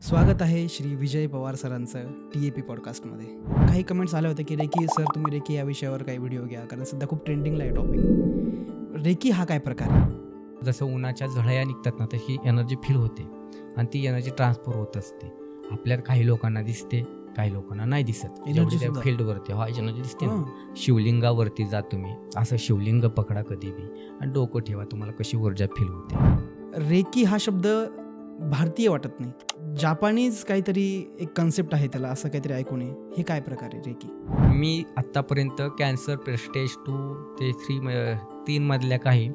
स्वागत आहे श्री विजय पवार सरांचं TAP पॉडकास्टमध्ये. काही कमेंट्स आले होते की रेकी सर, तुम्ही रेकी या विषयावर काही व्हिडिओ घ्या, कारण सध्या खूप ट्रेंडिंगला आहे टॉपिक. रेकी हा काय प्रकार आहे? जसं उन्हाच्या झळया निघतात ना, तशी एनर्जी फील होते आणि ती एनर्जी ट्रान्सफर होत असते. आपल्याला काही लोकांना दिसते, काही लोकांना नाही दिसत. एनर्जी त्या फील्डवरती एनर्जी दिसते ना. शिवलिंगावरती जा तुम्ही, असं शिवलिंग पकडा कधी बी आणि डोकं ठेवा, तुम्हाला कशी ऊर्जा फील होते. रेकी हा शब्द भारतीय वाटत नाही, जापानीज काहीतरी एक कन्सेप्ट आहे त्याला, असं काहीतरी ऐकून आहे. हे काय प्रकार आहे रेकी? मी आत्तापर्यंत कॅन्सर स्टेज 2 ते 3 मधल्या काही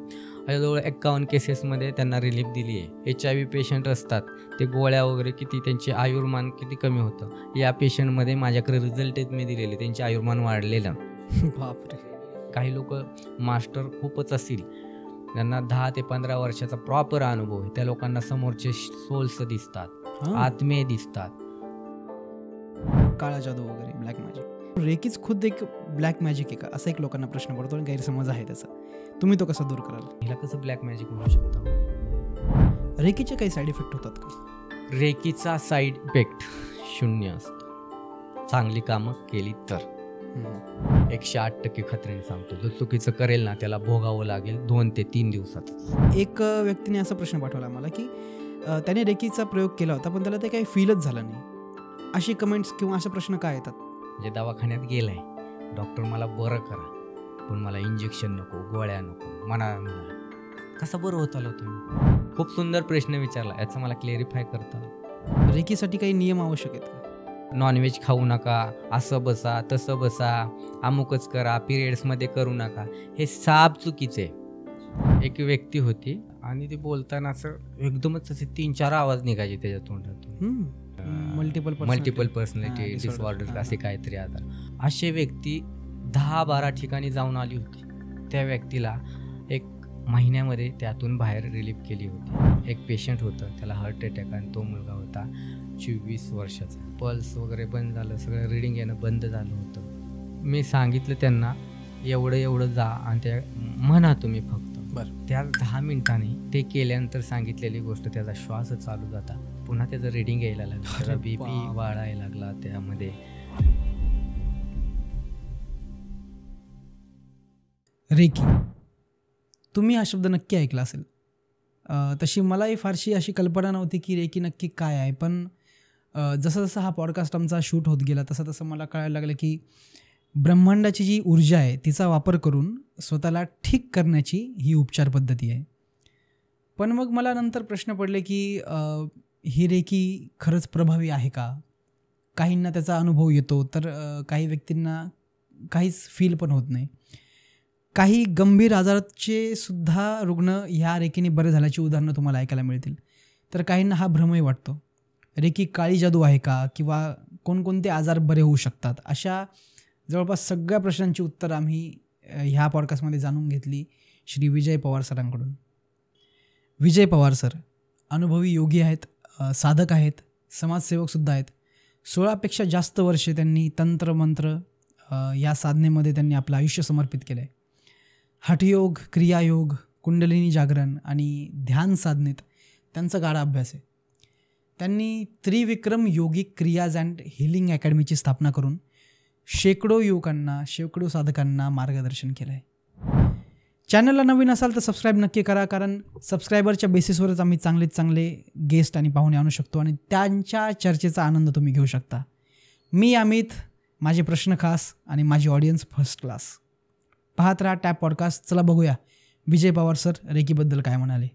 जवळ 51 केसेसमध्ये त्यांना रिलीफ दिली आहे. HIV पेशंट असतात, ते गोळ्या वगैरे किती त्यांचे आयुर्मान किती कमी होतं. या पेशंटमध्ये माझ्याकडे रिझल्ट मी दिलेले, त्यांचे आयुर्मान वाढलेलं. बापरे. काही लोक मास्टर खूपच असतील, त्यांना 10 ते 15 वर्षाचा प्रॉपर अनुभव आहे. त्या लोकांना समोरचे सोल्स दिसतात, आत्मे दिसतात. काळा जादू वगैरे, ब्लॅक मॅजिक. रेकीच खुद एक ब्लॅक मॅजिक आहे का, असा एक लोकांना प्रश्न पडतो आणि गैरसमज आहे त्याचा. तुम्ही तो कसा दूर कराल? हिला कसं ब्लॅक मॅजिक म्हणू शकतो? रेकीचे काही साईड इफेक्ट होतात का? रेकीचा साईड इफेक्ट 0 असतो, चांगली कामं केली तर. 108% खात्रीने सांगतो, जो चुकीचं करेल ना त्याला भोगावं लागेल 2 ते 3 दिवसात. एक व्यक्तीने असा प्रश्न पाठवला मला की त्याने रेकीचा प्रयोग केला होता पण त्याला ते काही फीलच झालं नाही. अशी कमेंट्स किंवा असे प्रश्न काय येतात? म्हणजे दवाखान्यात गेलाय, डॉक्टर मला बरं करा, पण मला इंजेक्शन नको, गोळ्या नको, म्हणा कसं बरं होत आलं तुम्ही? खूप सुंदर प्रश्न विचारला, याचं मला क्लेरिफाय करता. रेकीसाठी काही नियम आवश्यक आहेत का? नॉनव्हेज खाऊ नका, असं बसा तसं बसा, अमुकच करा, पिरियड्समध्ये करू नका, हे साप चुकीचे. एक व्यक्ती होती आणि ती बोलताना असं एकदमच असे 3-4 आवाज निघायचे त्याच्या तोंडातून. मल्टिपल पर्सनॅलिटी डिसऑर्डर असे काहीतरी आजार. असे व्यक्ती 10-12 ठिकाणी जाऊन आली होती. त्या व्यक्तीला 1 महिन्यामध्ये त्यातून बाहेर रिलीफ केली होती. एक पेशंट होतं, त्याला हार्ट अटॅक आणि तो मुलगा होता 24 वर्षाचा. पल्स वगैरे बंद झालं, सगळं रिडिंग येणं बंद झालं होतं. मी सांगितलं त्यांना एवढं जा आणि त्या म्हणा तुम्ही फक्त. बरं, त्या 10 मिनिटांनी ते केल्यानंतर सांगितलेली गोष्ट, त्याचा श्वास चालू जाता, पुन्हा त्याचं रिडिंग यायला लागलं, त्याचा BP वाढायला लागला. त्यामध्ये रेकी, तुम्ही हा शब्द नक्की ऐकला असेल. तशी मलाही फारशी अशी कल्पना नव्हती की रेकी नक्की काय आहे. पण जसं जसं हा पॉडकास्ट आमचा शूट होत गेला तसं मला कळायला लागलं की ब्रह्मांडाची जी ऊर्जा आहे तिचा वापर करून स्वतःला ठीक करण्याची ही उपचार पद्धती आहे. पण मग मला नंतर प्रश्न पडले की ही रेकी खरंच प्रभावी आहे का? काहींना त्याचा अनुभव येतो, तर काही व्यक्तींना काहीच फील पण होत नाही. काही गंभीर आजाराचे सुद्धा रुग्ण ह्या रेकीने बरे झाल्याची उदाहरणं तुम्हाला ऐकायला मिळतील. तर काहींना हा भ्रमही वाटतो, रेकी काळी जादू आहे का, किंवा कोणकोणते आजार बरे होऊ शकतात. अशा जवळपास सगळ्या प्रश्नांची उत्तरं आम्ही ह्या पॉडकास्टमध्ये जाणून घेतली श्री विजय पवार सरांकडून. विजय पवार सर अनुभवी योगी आहेत, साधक आहेत, समाजसेवकसुद्धा आहेत. 16पेक्षा जास्त वर्षे त्यांनी तंत्रमंत्र या साधनेमध्ये त्यांनी आपलं आयुष्य समर्पित केलं आहे. हठयोग, क्रियायोग, कुंडलिनी जागरण आणि ध्यान साधनेत त्यांचा गाढा अभ्यास आहे. त्यांनी त्रिविक्रम योगिक क्रियाज अँड हिलिंग अकॅडमीची स्थापना करून शेकडो युवकांना, शेकडो साधकांना मार्गदर्शन केलं आहे. चॅनलला नवीन असाल तर सबस्क्राईब नक्की करा, कारण सबस्क्रायबरच्या बेसिसवरच आम्ही चांगले गेस्ट आणि पाहुणे आणू शकतो आणि त्यांच्या चर्चेचा आनंद तुम्ही घेऊ शकता. मी अमित, माझे प्रश्न खास आणि माझी ऑडियन्स फर्स्ट क्लास. पाहत राहा टॅप पॉडकास्ट. चला बघूया विजय पवार सर रेकीबद्दल काय म्हणाले.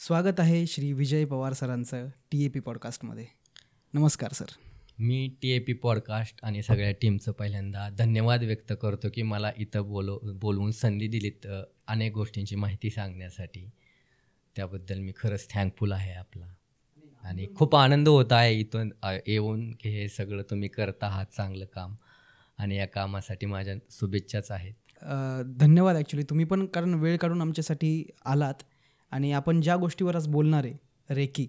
स्वागत आहे श्री विजय पवार सरांचं TAP पॉडकास्टमध्ये. नमस्कार सर. मी TAP पॉडकास्ट आणि सगळ्या टीमचं पहिल्यांदा धन्यवाद व्यक्त करतो की मला इथं बोलवून संधी दिलीत अनेक गोष्टींची माहिती सांगण्यासाठी. त्याबद्दल मी खरंच थँकफुल आहे आपला, आणि खूप आनंद होत आहे इथून येऊन की हे सगळं तुम्ही करता आहात चांगलं काम, आणि या कामासाठी माझ्या शुभेच्छाच आहेत. धन्यवाद ॲक्च्युली तुम्ही पण, कारण वेळ काढून आमच्यासाठी आलात. आणि आपण ज्या गोष्टीवर आज बोलणार आहे रेकी,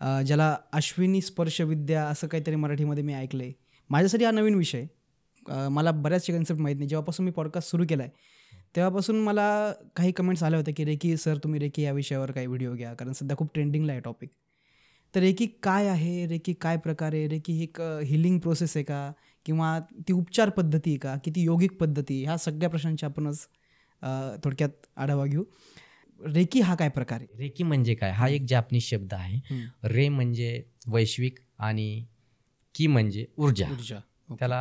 ज्याला अश्विनी स्पर्शविद्या असं काहीतरी मराठीमध्ये मी ऐकलं आहे. माझ्यासाठी हा नवीन विषय. मला बऱ्याचशा कन्सेप्ट माहीत नाही. जेव्हापासून मी पॉडकास्ट सुरू केला आहे तेव्हापासून मला काही कमेंट्स आल्या होत्या की रेकी सर, तुम्ही रेकी या विषयावर काही व्हिडिओ घ्या, कारण सध्या खूप ट्रेंडिंगला आहे टॉपिक. तर रेकी काय आहे, रेकी काय प्रकार आहे, रेकी ही एक हिलिंग प्रोसेस आहे का, किंवा ती उपचार पद्धती आहे का, की ती योगिक पद्धती, ह्या सगळ्या प्रश्नांची आपणच थोडक्यात आढावा घेऊ. रेकी हा काय प्रकार आहे? रेकी म्हणजे काय? हा एक जापनीज शब्द आहे. रे म्हणजे वैश्विक आणि की म्हणजे ऊर्जा. त्याला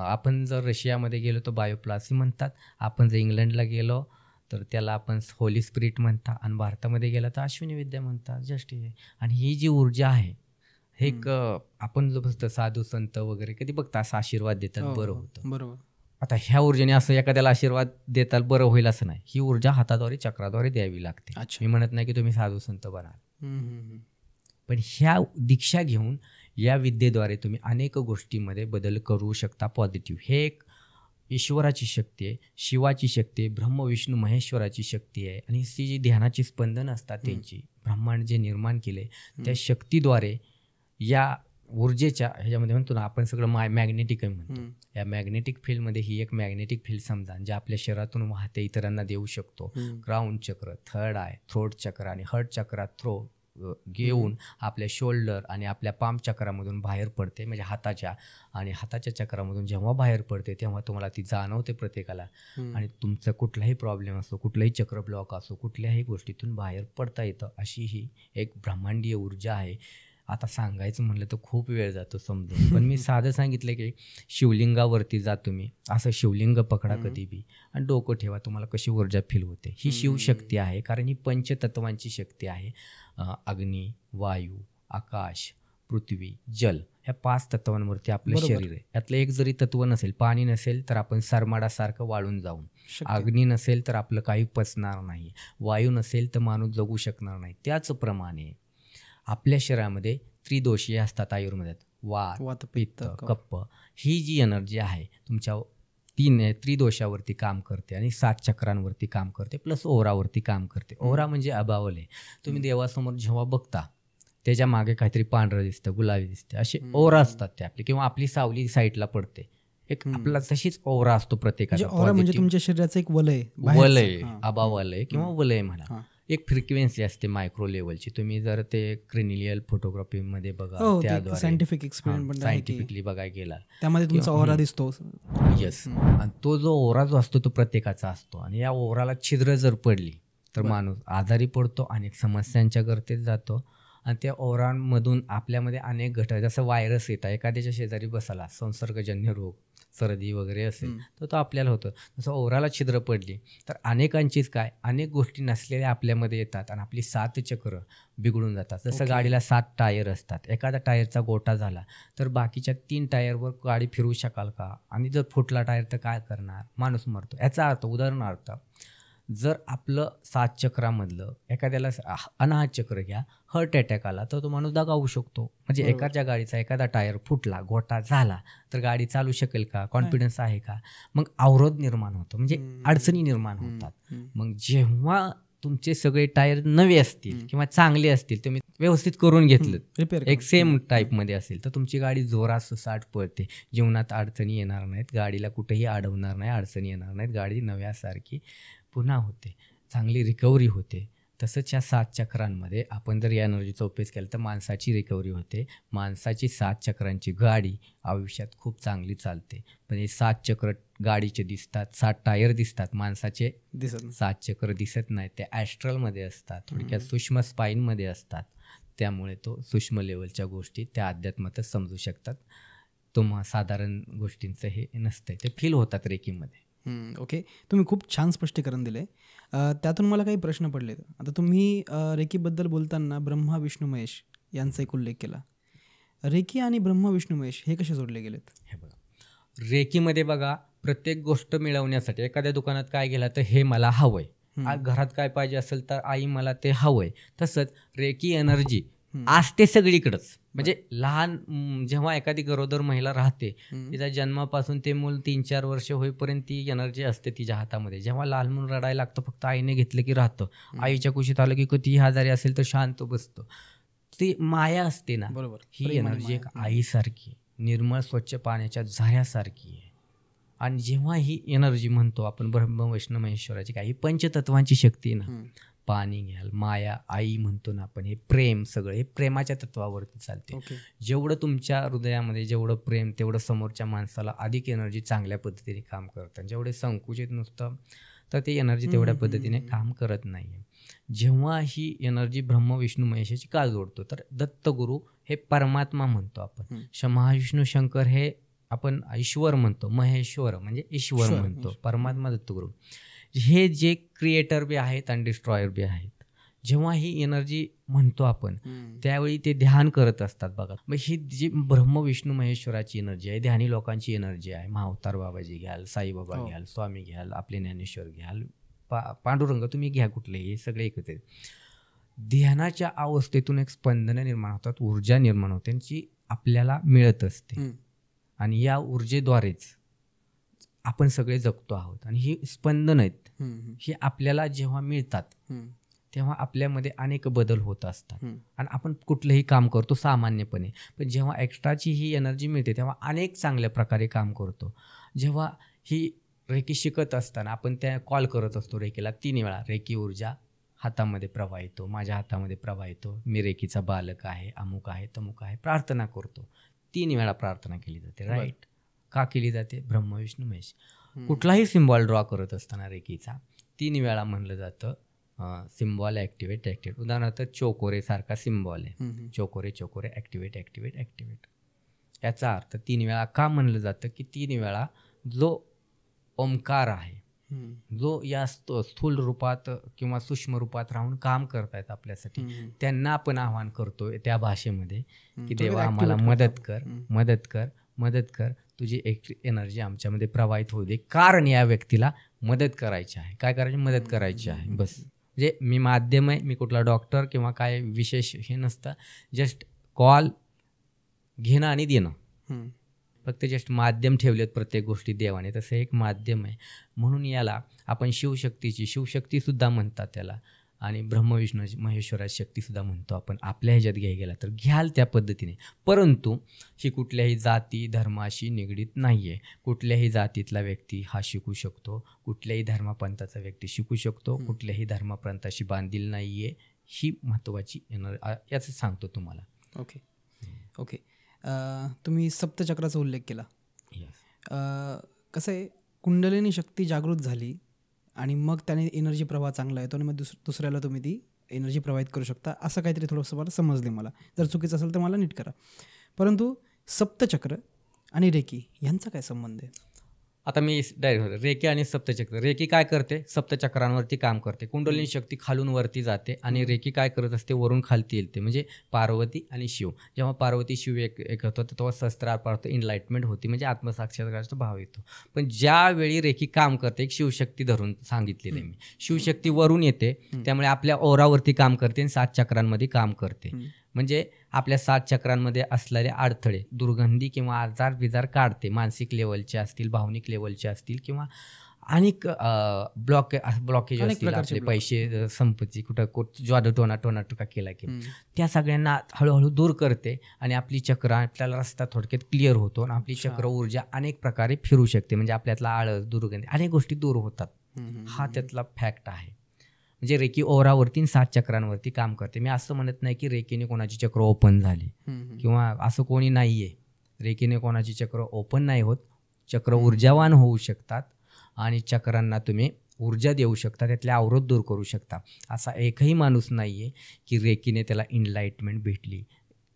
आपण जर रशियामध्ये गेलो तर बायोप्लासी म्हणतात, आपण जर इंग्लंडला गेलो तर त्याला आपण होली स्पिरिट म्हणतात, आणि भारतामध्ये गेला तर अश्विनी विद्या म्हणतात. जस्ट हे. आणि ही जी ऊर्जा आहे हे एक आपण जो बसतं साधू संत वगैरे कधी बघता असं आशीर्वाद देतात बरं होतं. बरोबर. आता ह्या ऊर्जेने असं एखाद्याला आशीर्वाद देताल बरं होईल असं नाही. ही ऊर्जा हाताद्वारे चक्राद्वारे द्यावी लागते. मी म्हणत नाही की तुम्ही साधू संत बनाल, पण ह्या दीक्षा घेऊन या विद्येद्वारे तुम्ही अनेक गोष्टीमध्ये बदल करू शकता पॉझिटिव्ह. हे एक ईश्वराची शक्ती आहे, शिवाची शक्ती आहे, ब्रह्म विष्णू महेश्वराची शक्ती आहे. आणि ती जी ध्यानाची स्पंदन असतात त्यांची, ब्रह्मांड जे निर्माण केले त्या शक्तीद्वारे या ऊर्जेच्या ह्याच्यामध्ये म्हणतो ना आपण सगळं मॅग्नेटिक आहे म्हणतो. या मॅग्नेटिक फील्डमध्ये ही एक मॅग्नेटिक फील्ड समजा जे आपल्या शरीरातून वाहते इतरांना देऊ शकतो. क्राऊन चक्र, थर्ड आय, थ्रोट चक्र आणि हर्ट चक्रात थ्रो घेऊन आपल्या शोल्डर आणि आपल्या पाम चक्रामधून बाहेर पडते, म्हणजे हाताच्या चक्रामधून जेव्हा बाहेर पडते तेव्हा तुम्हाला ती जाणवते प्रत्येकाला. आणि तुमचा कुठलाही प्रॉब्लेम असो, कुठलाही चक्र ब्लॉक असो, कुठल्याही गोष्टीतून बाहेर पडता येतं. अशी ही एक ब्रह्मांडीय ऊर्जा आहे. आता सांगायचं म्हणलं तर खूप वेळ जातो समजून, पण मी साधं सांगितलं की शिवलिंगावरती जा तुम्ही, असं शिवलिंग पकडा कधी बी आणि डोकं ठेवा, तुम्हाला कशी ऊर्जा फील होते. ही शिवशक्ती आहे, कारण ही पंचतत्वांची शक्ती आहे. अग्नी, वायू, आकाश, पृथ्वी, जल, ह्या 5 तत्वांवरती आपलं शरीर आहे. यातलं एक जरी तत्व नसेल, पाणी नसेल तर आपण सरमाडासारखं वाळून जाऊन, अग्नी नसेल तर आपलं काही पचणार नाही, वायू नसेल तर माणूस जगू शकणार नाही. त्याचप्रमाणे आपल्या शरीरामध्ये त्रिदोषीय असतात आयुर्वेदात, वात, पित्त, कप्प. ही जी एनर्जी आहे तुमच्या 3 त्रिदोषावरती काम करते आणि 7 चक्रांवरती काम करते, प्लस ओरावरती काम करते. ओरा म्हणजे अबावले. तुम्ही देवासमोर जेव्हा बघता त्याच्या मागे काहीतरी पांढरं दिसतं, गुलाबी दिसते, असे ओरा असतात ते आपले, किंवा आपली सावली साईडला पडते, एक आपला तशीच ओरा असतो प्रत्येकाचा. ओरा म्हणजे तुमच्या शरीराचं एक वलय, अबावलय किंवा वलय म्हणा. एक फ्रिक्वेन्सी असते मायक्रो लेवलची. तुम्ही जर ते क्रिनिलियल फोटोग्राफीमध्ये बघा, त्याद्वारे सायंटिफिकली बघायला गेला त्यामध्ये तुमचा ओरा दिसतो. येस. आणि तो जो ओरा जो असतो तो प्रत्येकाचा असतो, आणि या ओराला छिद्र जर पडली तर माणूस आजारी पडतो, अनेक समस्यांच्या गर्तेत जातो. आणि त्या ओरांमधून आपल्यामध्ये अनेक घटक, जसं व्हायरस येतात, एखाद्याच्या शेजारी बसाला संसर्गजन्य रोग, सर्दी वगैरे असेल तर तो आपल्याला होतं. जसं ओराला छिद्र पडली तर अनेकांचीच अनेक गोष्टी नसलेल्या आपल्यामध्ये येतात आणि आपली 7 चक्र बिघडून जातात. जसं गाडीला 7 टायर असतात, एखादा टायरचा गोटा झाला तर बाकीच्या 3 टायरवर गाडी फिरवू शकाल का? आणि जर फुटला टायर तर काय करणार? माणूस मरतो. याचा अर्थ, उदाहरणार्थ, जर आपलं 7 चक्रामधलं एखाद्याला अनाहत चक्र घ्या, हार्ट अटॅक आला तर तो माणूस दगावू शकतो. म्हणजे एखाद्या गाडीचा एखादा टायर फुटला, गोटा झाला तर गाडी चालू शकेल का? कॉन्फिडन्स आहे का? मग अवरोध निर्माण होतो, म्हणजे अडचणी निर्माण होतात. मग जेव्हा तुमचे सगळे टायर नवे असतील किंवा चांगले असतील, तुम्ही व्यवस्थित करून घेतलं, एक सेम टाईपमध्ये असेल, तर तुमची गाडी जोरात सुसाट पळते, जीवनात अडचणी येणार नाहीत, गाडीला कुठेही अडवणार नाही, अडचणी येणार नाहीत, गाडी नव्यासारखी पुन्हा होते, चांगली रिकव्हरी होते. तसंच या 7 चक्रांमध्ये आपण जर या एनर्जीचा उपयोग केला तर माणसाची रिकव्हरी होते. माणसाची 7 चक्रांची गाडी आयुष्यात खूप चांगली चालते. पण हे 7 चक्र गाडीचे दिसतात, 7 टायर दिसतात, माणसाचे 7 चक्र दिसत नाहीत. ते ॲस्ट्रलमध्ये असतात, थोडक्यात सूक्ष्म स्पाईनमध्ये असतात. त्यामुळे तो सूक्ष्म लेवलच्या गोष्टी त्या अध्यात्मातच समजू शकतात. तुम्हा साधारण गोष्टींचं हे नसतं, ते फील होतात रेकीमध्ये. ओके, तुम्ही खूप छान स्पष्टीकरण दिले. त्यातून मला काही प्रश्न पडले. आता तुम्ही रेकीबद्दल बोलताना ब्रह्मा विष्णू महेश यांचा एक उल्लेख केला. रेकी आणि ब्रह्मा विष्णू महेश हे कसे जोडले गेलेत? हे बघा, रेकीमध्ये बघा, प्रत्येक गोष्ट मिळवण्यासाठी एखाद्या दुकानात काय गेला तर हे मला हवंय, घरात काय पाहिजे असेल तर आई मला ते हवंय. तसंच रेकी एनर्जी असते सगळीकडंच. म्हणजे लहान जेव्हा एखादी गरोदर महिला राहते, तिच्या जन्मापासून ते मूल 3-4 वर्ष होईपर्यंत ती एनर्जी असते तिच्या हातामध्ये. जेव्हा लहान मूल रडायला लागतं, फक्त आईने घेतलं की राहतं, आईच्या कुशीत आलं की कितीही आजारी असेल तर शांत बसतं. ती माया असते ना, बरोबर, ही एनर्जी एक आईसारखी, निर्मळ स्वच्छ पाण्याच्या झऱ्यासारखी आहे. आणि जेव्हा ही एनर्जी म्हणतो आपण ब्रह्म विष्णू महेश्वराची, काही पंचतत्वांची शक्ती आहे ना, पाणी घ्याल, माया, आई म्हणतो ना आपण, हे प्रेम, सगळं हे प्रेमाच्या तत्वावरती चालते. जेवढं तुमच्या हृदयामध्ये जेवढं प्रेम, तेवढं समोरच्या माणसाला अधिक एनर्जी चांगल्या पद्धतीने काम करतात. जेवढे संकुचित नुसतं तर ती एनर्जी तेवढ्या पद्धतीने काम करत नाही. जेव्हा ही एनर्जी ब्रह्म विष्णू महेशाची का जोडतो, तर दत्तगुरु हे परमात्मा म्हणतो आपण, महाविष्णू शंकर हे आपण ईश्वर म्हणतो, महेश्वर म्हणजे ईश्वर म्हणतो, परमात्मा दत्तगुरु हे जे क्रिएटर बी आहेत आणि डिस्ट्रॉयर बी आहेत. जेव्हा ही एनर्जी म्हणतो आपण त्यावेळी ते ध्यान करत असतात बघा. मग ही जी ब्रह्म विष्णू महेश्वराची एनर्जी आहे, ध्यानी लोकांची एनर्जी आहे, महाअवतार बाबाजी घ्याल, साईबाबा घ्याल, स्वामी घ्याल, आपले ज्ञानेश्वर घ्याल, पांडुरंग तुम्ही घ्या, कुठलेही, सगळे एकच आहेत. ध्यानाच्या अवस्थेतून एक स्पंदनं निर्माण होतात, ऊर्जा निर्माण होते, जी आपल्याला मिळत असते आणि या ऊर्जेद्वारेच आपण सगळे जगतो आहोत. आणि ही स्पंदन आहेत, ही आपल्याला जेव्हा मिळतात तेव्हा आपल्यामध्ये अनेक बदल होत असतात आणि आपण कुठलंही काम करतो सामान्यपणे. पण जेव्हा एक्स्ट्राची ही एनर्जी मिळते तेव्हा अनेक चांगल्या प्रकारे काम करतो. जेव्हा ही रेकी शिकत असताना आपण त्या कॉल करत असतो रेकीला 3 वेळा, रेकी ऊर्जा हातामध्ये प्रवाहितो, माझ्या हातामध्ये प्रवाहितो, मी रेकीचा बालक आहे, अमुक आहे, तमुक आहे, प्रार्थना करतो. 3 वेळा प्रार्थना केली जाते. राईट? का केली जाते? ब्रह्म विष्णू महेश. कुठलाही सिम्बॉल ड्रॉ करत असताना रेकीचा 3 वेळा म्हणलं जातं सिम्बॉल ॲक्टिवेट. उदाहरणार्थ चोकोरे सारखा सिम्बॉल आहे, चोकोरे चोकोरे ॲक्टिवेट ॲक्टिवेट ॲक्टिवेट. याचा अर्थ 3 वेळा का म्हणलं जातं की 3 वेळा जो ओंकार आहे, जो या स्थूल रूपात किंवा सूक्ष्म रूपात राहून काम करतायत आपल्यासाठी, त्यांना आपण आवाहन करतोय त्या भाषेमध्ये की देवा आम्हाला मदत कर, मदत कर, मदत कर, तुझी एक एनर्जी आमच्यामध्ये प्रवाहित होऊ दे, कारण या व्यक्तीला मदत करायची आहे. काय करायची? मदत करायची आहे. बस. म्हणजे मी माध्यम आहे, मी कुठला डॉक्टर किंवा काय विशेष हे नसतं, जस्ट कॉल घेणं आणि देणं, फक्त जस्ट माध्यम ठेवलेत प्रत्येक गोष्टी देवाने, तसं एक माध्यम आहे. म्हणून याला आपण शिवशक्तीसुद्धा म्हणतात त्याला, आणि ब्रह्म विष्णू महेश्वराची शक्तीसुद्धा म्हणतो आपण. आपल्या ह्याच्यात घ्याय गेला तर घ्याल त्या पद्धतीने, परंतु ही कुठल्याही जाती धर्माशी निगडीत नाही आहे. कुठल्याही जातीतला व्यक्ती हा शिकू शकतो, कुठल्याही धर्मपंथाचा व्यक्ती शिकू शकतो, कुठल्याही धर्मपंथाशी बांधील नाही आहे. ही महत्त्वाची याचं सांगतो तुम्हाला. ओके. तुम्ही सप्तचक्राचा उल्लेख केला. कसं आहे, कुंडलिनी शक्ती जागृत झाली आणि मग त्याने एनर्जी प्रवाह चांगला येतो आणि मग दुसऱ्याला तुम्ही ती एनर्जी प्रवाहित करू शकता, असं काहीतरी थोडंसं मला समजले. मला जर चुकीचं असेल तर मला नीट करा. परंतु सप्तचक्र आणि रेकी यांचा काय संबंध आहे? आता मी डायरेक्ट रेकी आणि सप्तचक्र. रेकी काय करते? सप्तचक्रांवरती काम करते. कुंडलिनी शक्ती खालून वरती जाते आणि रेकी काय करत असते? वरून खालती येते. म्हणजे पार्वती आणि शिव, जेव्हा पार्वती शिव एक होतं तेव्हा सहस्त्रार पाडतो, इनलाइटमेंट होती, म्हणजे आत्मसाक्षात्काराचा भाव येतो. पण ज्यावेळी रेकी काम करते, एक शिवशक्ती धरून सांगितलेलं आहे मी, शिवशक्ती वरून येते, त्यामुळे आपल्या ओरावरती काम करते आणि 7 चक्रांमध्ये काम करते. म्हणजे आपल्या 7 चक्रांमध्ये असलेले अडथळे, दुर्गंधी किंवा आजार बिजार काढते. मानसिक लेवलचे असतील, भावनिक लेवलचे असतील, किंवा अनेक ब्लॉकेज असतील, आपले पैसे, संपत्ती, कुठं ज्वाद टोनाटुका केला की त्या सगळ्यांना हळूहळू दूर करते आणि आपली चक्र, आपल्याला रस्ता थोडक्यात क्लिअर होतो आणि आपली चक्र ऊर्जा अनेक प्रकारे फिरू शकते. म्हणजे आपल्यातला आळस, दुर्गंधी, अनेक गोष्टी दूर होतात. हा त्यातला फॅक्ट आहे. म्हणजे रेकी ओरावरती 7 चक्रांवरती काम करते. मी असं म्हणत नाही की रेकीने कोणाची चक्र ओपन झाली किंवा असं कोणी नाही आहे. रेकीने कोणाची चक्र ओपन नाही होत. चक्र ऊर्जावान होऊ शकतात आणि चक्रांना तुम्ही ऊर्जा देऊ शकता, त्यातले अवरोध दूर करू शकता. असा एकही माणूस नाही आहे की रेकीने त्याला इनलाइटमेंट भेटली.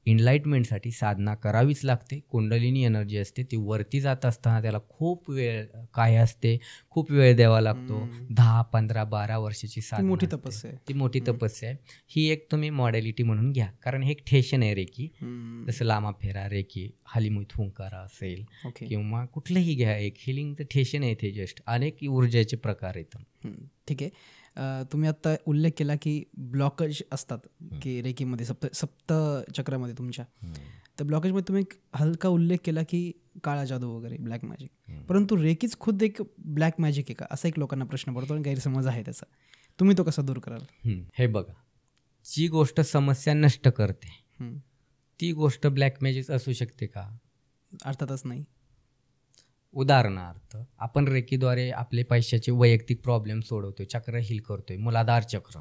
इनलाइटमेंटसाठी साधना करावीच लागते. कुंडलिनी एनर्जी असते, ती वरती जात असताना त्याला खूप वेळ काय असते, खूप वेळ द्यावा लागतो. 10, 15, 12 वर्षाची साधना, मोठी तपस्या आहे. ती मोठी तपस्या आहे. ही एक तुम्ही मॉडेलिटी म्हणून घ्या, कारण हे एक ठेशन आहे रेकी. जसं लामा फेरा, रेकी, हालिमुथ हुंकारा असेल किंवा कुठलंही घ्या, एक हिलिंगचं ठेशन आहे ते. जस्ट अनेक ऊर्जेचे प्रकार आहेत. ठीक आहे. तुम्ही आत्ता उल्लेख केला की ब्लॉकेज असतात की रेकीमध्ये, सप्त चक्रामध्ये तुमच्या. तर ब्लॉकेजमध्ये तुम्ही हलका उल्लेख केला की काळा जादू वगैरे, ब्लॅक मॅजिक. परंतु रेकीच खुद एक ब्लॅक मॅजिक आहे का, असा एक लोकांना प्रश्न पडतो आणि गैरसमज आहे त्याचा. तुम्ही तो कसा दूर कराल? हे बघा, जी गोष्ट समस्या नष्ट करते ती गोष्ट ब्लॅक मॅजिक असू शकते का? अर्थातच नाही. उदाहरणार्थ आपण रेकीद्वारे आपले पैशाचे वैयक्तिक प्रॉब्लेम सोडवतोय, चक्र हील करतोय. मूलाधार चक्र,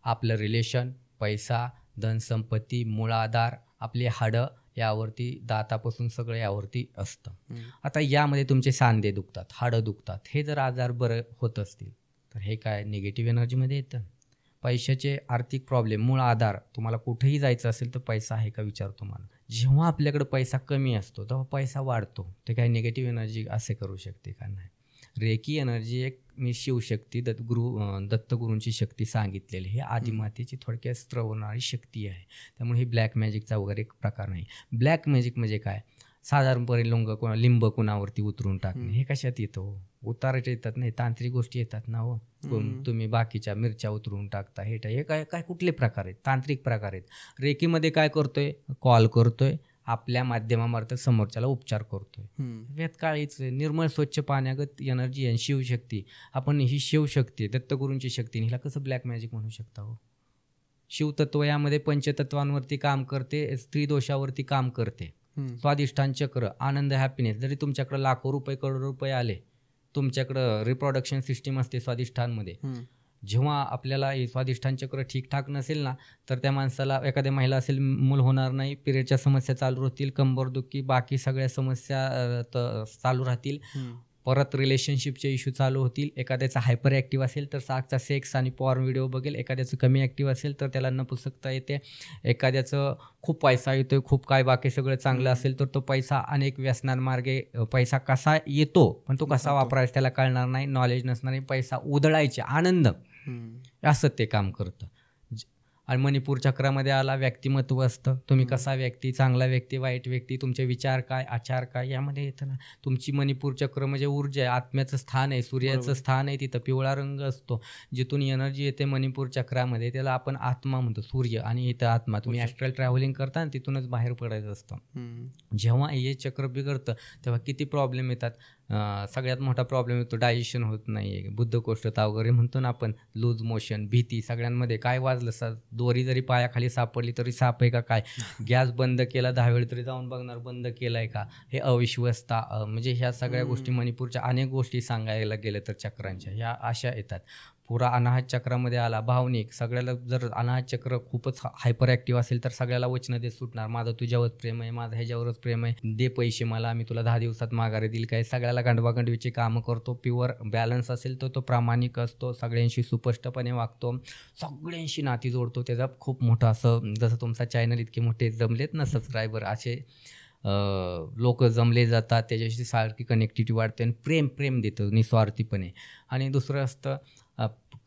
आपलं रिलेशन, पैसा, धनसंपत्ती, मूलाधार, आपली हाडं, यावरती दातापासून सगळं यावरती असतं. आता यामध्ये तुमचे सांधे दुखतात, हाडं दुखतात, हे जर आजार बरं होत असतील तर हे काय निगेटिव्ह एनर्जीमध्ये येतं? पैशाचे आर्थिक प्रॉब्लेम, मूळ आधार, तुम्हाला कुठेही जायचं असेल तर पैसा आहे का विचारतो मला. जेव्हा आपल्याकडे पैसा कमी असतो तेव्हा पैसा वाढतो, ते काय निगेटिव्ह एनर्जी असे करू शकते का? नाही. रेकी एनर्जी एक मी शिवशक्ती दत्तगुरूंची शक्ती सांगितलेली, हे आदिमातेची थोडक्यात स्त्रवणारी शक्ती आहे. त्यामुळे ही ब्लॅक मॅजिकचा वगैरे एक प्रकार नाही. ब्लॅक मॅजिक म्हणजे काय? साधारणपणे लिंब कुणावरती उतरून टाकणे, हे कशात येतं? उताराचे येतात नाही, तांत्रिक गोष्टी येतात ना हो. तुम्ही बाकीच्या मिरच्या उतरून टाकता, हे काय काय कुठले प्रकार आहेत? तांत्रिक प्रकार आहेत. रेकीमध्ये काय करतोय? कॉल करतोय, आपल्या माध्यमामार्फत समोरच्याला उपचार करतोय. वेदकाळीच निर्मळ स्वच्छ पाण्यागत एनर्जी आहे शिवशक्ती. आपण ही शिवशक्ती दत्तगुरूंची शक्ती, हिला कसं ब्लॅक मॅजिक म्हणू शकता हो? शिवतत्व यामध्ये पंचतत्वांवरती काम करते, स्त्री दोषावरती काम करते. स्वादिष्ठान चक्र, आनंद, हॅपीनेस. जरी तुमच्याकडे लाखो रुपये करोड रुपये आले, तुमच्याकडं रिप्रोडक्शन सिस्टीम असते स्वादिष्ठांमध्ये. जेव्हा आपल्याला हे स्वादिष्ठान चक्र ठीकठाक नसेल ना, तर त्या माणसाला, एखाद्या महिला असेल, मूल होणार नाही, पिरियडच्या समस्या चालू राहतील, कंबरदुखी, बाकी सगळ्या समस्या चालू राहतील. परत रिलेशनशिपचे इश्यू चालू होतील. एखाद्याचा हायपर ॲक्टिव्ह असेल तर सारखा सेक्स आणि पॉर्न व्हिडिओ बघेल. एखाद्याचं कमी ॲक्टिव्ह असेल तर त्याला नपुंसकता येते. एखाद्याचं खूप पैसा येतोय, खूप काय बाकी सगळं चांगलं असेल तर तो पैसा अनेक व्यसनांमार्गे, पैसा कसा येतो पण तो कसा वापरायचा त्याला कळणार नाही, नॉलेज नसणार नाही. पैसा उधळायचे, आनंद, असं ते काम करतं. आणि मणिपूर चक्रामध्ये आला, व्यक्तिमत्व असतं. तुम्ही कसा व्यक्ती, चांगला व्यक्ती, वाईट व्यक्ती, तुमचे विचार काय, आचार काय, यामध्ये येतं ना. तुमची मणिपूर चक्र म्हणजे ऊर्जा आहे, आत्म्याचं स्थान आहे, सूर्याचं स्थान आहे. तिथं पिवळा रंग असतो, जिथून एनर्जी येते मणिपूर चक्रामध्ये, त्याला आपण आत्मा म्हणतो, सूर्य. आणि इथं आत्मा, तुम्ही ॲस्ट्रल ट्रॅव्हलिंग करता ना, तिथूनच बाहेर पडायचं असतं. जेव्हा हे चक्र बिघडतं तेव्हा किती प्रॉब्लेम येतात. सगळ्यात मोठा प्रॉब्लेम येतो, डायजेशन होत नाही, बुद्धकोष्ठता वगैरे म्हणतो ना आपण, लूज मोशन, भीती. सगळ्यांमध्ये काय वाजलं, दोरी जरी पायाखाली सापडली तरी साप आहे का काय, गॅस बंद केला 10 वेळ तरी जाऊन बघणार बंद केलाय का, हे अविश्वसता. म्हणजे ह्या सगळ्या गोष्टी मणिपूरच्या अनेक गोष्टी सांगायला गेलं तर चक्रांच्या ह्या अशा येतात. पुरा अनाहत चक्रामध्ये आला, भावनिक. सगळ्याला जर अनाहत चक्र खूपच हायपर ॲक्टिव्ह असेल तर सगळ्याला वचनं देत सुटणार, माझं तुझ्यावर प्रेम आहे, माझं ह्याच्यावरच प्रेम आहे, दे पैसे मला, मी तुला 10 दिवसात माघारी देईल काय. सगळ्याला गंडवागंडवीची कामं करतो. प्युअर बॅलन्स असेल तर तो प्रामाणिक असतो, सगळ्यांशी सुस्पष्टपणे वागतो, सगळ्यांशी नाती जोडतो. त्याचा खूप मोठं असं, जसं तुमचा चॅनल इतके मोठे जमलेत ना सबस्क्रायबर, असे लोक जमले जातात, त्याच्याशी सारखी कनेक्टिव्हिटी वाढते आणि प्रेम देतो निस्वार्थीपणे. आणि दुसरं असतं,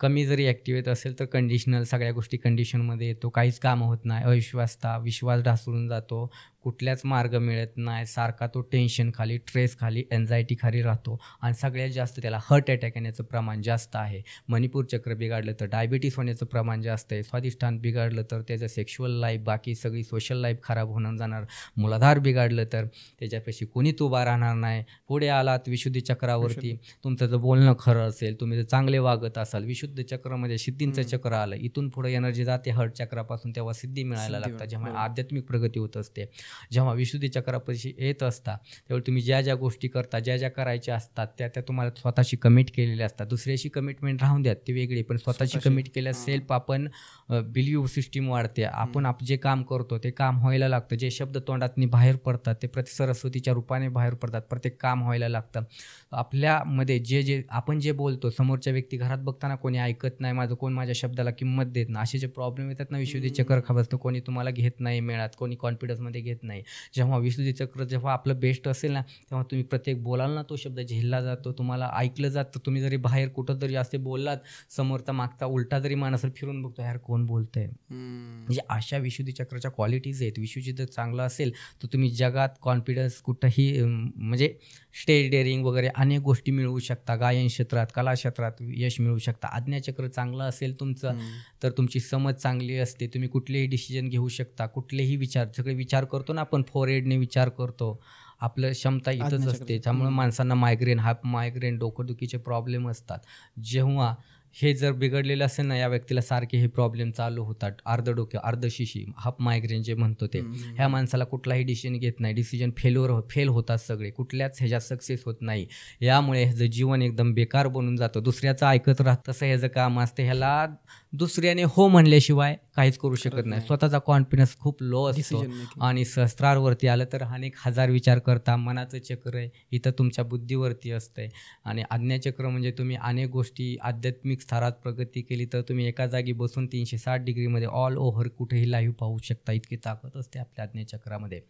कमी जरी ॲक्टिव्हेट असेल तर कंडिशनल, सगळ्या गोष्टी कंडिशनमध्ये येतो, काहीच कामं होत नाही, अविश्वासता, विश्वास ढासळून जातो, कुठल्याच मार्ग मिळत नाही, सारखा तो टेन्शन खाली, स्ट्रेस खाली, एन्झायटी खाली राहतो. आणि सगळ्यात जास्त त्याला हार्ट अटॅक येण्याचं प्रमाण जास्त आहे. मणिपूर चक्र बिघडलं तर डायबिटीस होण्याचं प्रमाण जास्त आहे. स्वादिष्ठान बिघडलं तर त्याचं सेक्शुअल लाईफ, बाकी सगळी सोशल लाईफ खराब होऊन जाणार. मूलाधार बिघडलं तर त्याच्यापाशी कोणीच उभा राहणार नाही. पुढे आलात विशुद्धी चक्रावरती, तुमचं जर बोलणं खरं असेल, तुम्ही जर चांगले वागत असाल, विशुद्ध चक्रमध्ये सिद्धींचं चक्र आलं, इथून पुढे एनर्जी जाते हार्ट चक्रापासून, तेव्हा सिद्धी मिळायला लागतात. जेव्हा आध्यात्मिक प्रगती होत असते, जेव्हा विशुद्धी चक्रापाशी येत असता, त्यावेळी तुम्ही ज्या ज्या गोष्टी करता, ज्या ज्या करायच्या असतात त्या तुम्हाला स्वतःशी कमिट केलेल्या असतात. दुसऱ्याशी कमिटमेंट राहून द्या, ती वेगळी, पण स्वतःशी कमिट केल्या सेल्फ आपण बिलीव्ह सिस्टीम वाढते. आपण जे काम करतो ते काम व्हायला लागतं. जे शब्द तोंडातनी बाहेर पडतात ते सरस्वतीच्या रूपाने बाहेर पडतात. प्रत्येक काम व्हायला लागतं. आपल्यामध्ये जे आपण जे बोलतो, समोरच्या व्यक्ती घरात बघताना कोणी ऐकत नाही, कोण माझ्या शब्दाला किंमत देत नाही, असे जे प्रॉब्लेम येतात ना, विशुद्धी चक्र खबसतं, कोणी तुम्हाला घेत नाही मिळत, कोणी कॉन्फिडन्समध्ये घेत नाही. जेव्हा विशुद्धी चक्र जेव्हा आपलं बेस्ट असेल ना, तेव्हा तुम्ही प्रत्येक बोलाल ना, तो शब्द झेलला जातो, तुम्हाला ऐकलं जातं. तुम्ही जरी बाहेर कुठं तरी असे बोललात, समोरचा मागचा उलटा जरी माणूस फिरून बघतो, यार कोण बोलतंय. म्हणजे अशा विशुद्धी चक्राच्या क्वालिटीज आहेत. विशुद्धी जर चांगलं असेल तर तुम्ही जगात कॉन्फिडन्स कुठंही, म्हणजे स्टेज डेअरिंग वगैरे अनेक गोष्टी मिळवू शकता. गायन क्षेत्रात, कला क्षेत्रात यश मिळवू शकता. आज्ञाचक्र चांगलं असेल तुमचं तर तुमची समज चांगली असते. तुम्ही कुठलेही डिसिजन घेऊ शकता, कुठलेही विचार, सगळे विचार करतो ना आपण, फोरहेडने विचार करतो, आपलं क्षमता इथंच असते. त्यामुळे माणसांना मायग्रेन, डोकंदुखीचे प्रॉब्लेम असतात. जेव्हा हे जर बिघडलेलं असेल ना, या व्यक्तीला सारखे हे प्रॉब्लेम चालू होतात, अर्ध डोक्या अर्धशिशी, हाफ मायग्रेन जे म्हणतो ते, ह्या माणसाला कुठलाही डिसिजन घेत नाही, डिसिजन फेल होतात सगळे, कुठल्याच ह्याच्यात सक्सेस होत नाही. यामुळे ह्याचं जीवन एकदम बेकार बनून जातं, दुसऱ्याचं ऐकत राहतं. तसं ह्याचं काम असतं, ह्याला दुसऱ्याने हो म्हणल्याशिवाय काहीच करू शकत नाही. स्वतःचा कॉन्फिडन्स खूप लो असतो आणि सहस्त्रारवरती आलं तर अनेक हजार विचार करता. मनाचं चक्र आहे इथं तुमच्या बुद्धीवरती असतंय आणि आज्ञाचक्र म्हणजे तुम्ही अनेक गोष्टी आध्यात्मिक स्तरात प्रगती केली तर तुम्ही एका जागी बसून 360 डिग्रीमध्ये ऑल ओव्हर कुठेही लाईव्ह पाहू शकता. इतकी ताकद असते आपल्या आज्ञाचक्रामध्ये.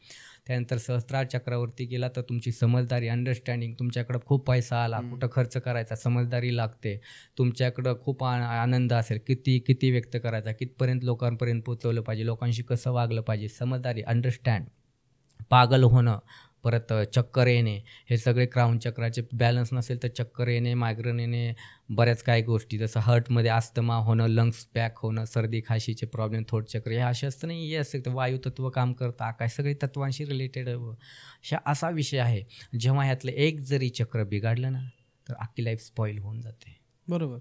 त्यानंतर सहस्त्रार चक्रावरती गेला तर तुमची समजदारी, अंडरस्टँडिंग, तुमच्याकडं खूप पैसा आला, कुठं खर्च करायचा, समजदारी लागते. तुमच्याकडं खूप आनंद असेल, किती व्यक्त करायचा, कितपर्यंत लोकांपर्यंत पोचवलं पाहिजे, लोकांशी कसं वागलं पाहिजे, समजदारी, अंडरस्टँड. पागल होणं, परत चक्कर येणे, हे सगळे क्राऊन चक्राचे बॅलन्स नसेल तर चक्कर येणे, मायग्रेन येणे, बऱ्याच काही गोष्टी जसं हार्टमध्ये अस्थमा होणं, लंग्स पॅक होणं, सर्दी खाशीचे प्रॉब्लेम, थोड चक्र, हे असे असतं नाही. हे असतं तर वायुतत्व काम करतं, आकाश सगळे तत्वांशी रिलेटेड असा विषय आहे. जेव्हा ह्यातलं एक जरी चक्र बिघडलं ना तर अख्खी लाईफ स्पॉईल होऊन जाते. बरोबर.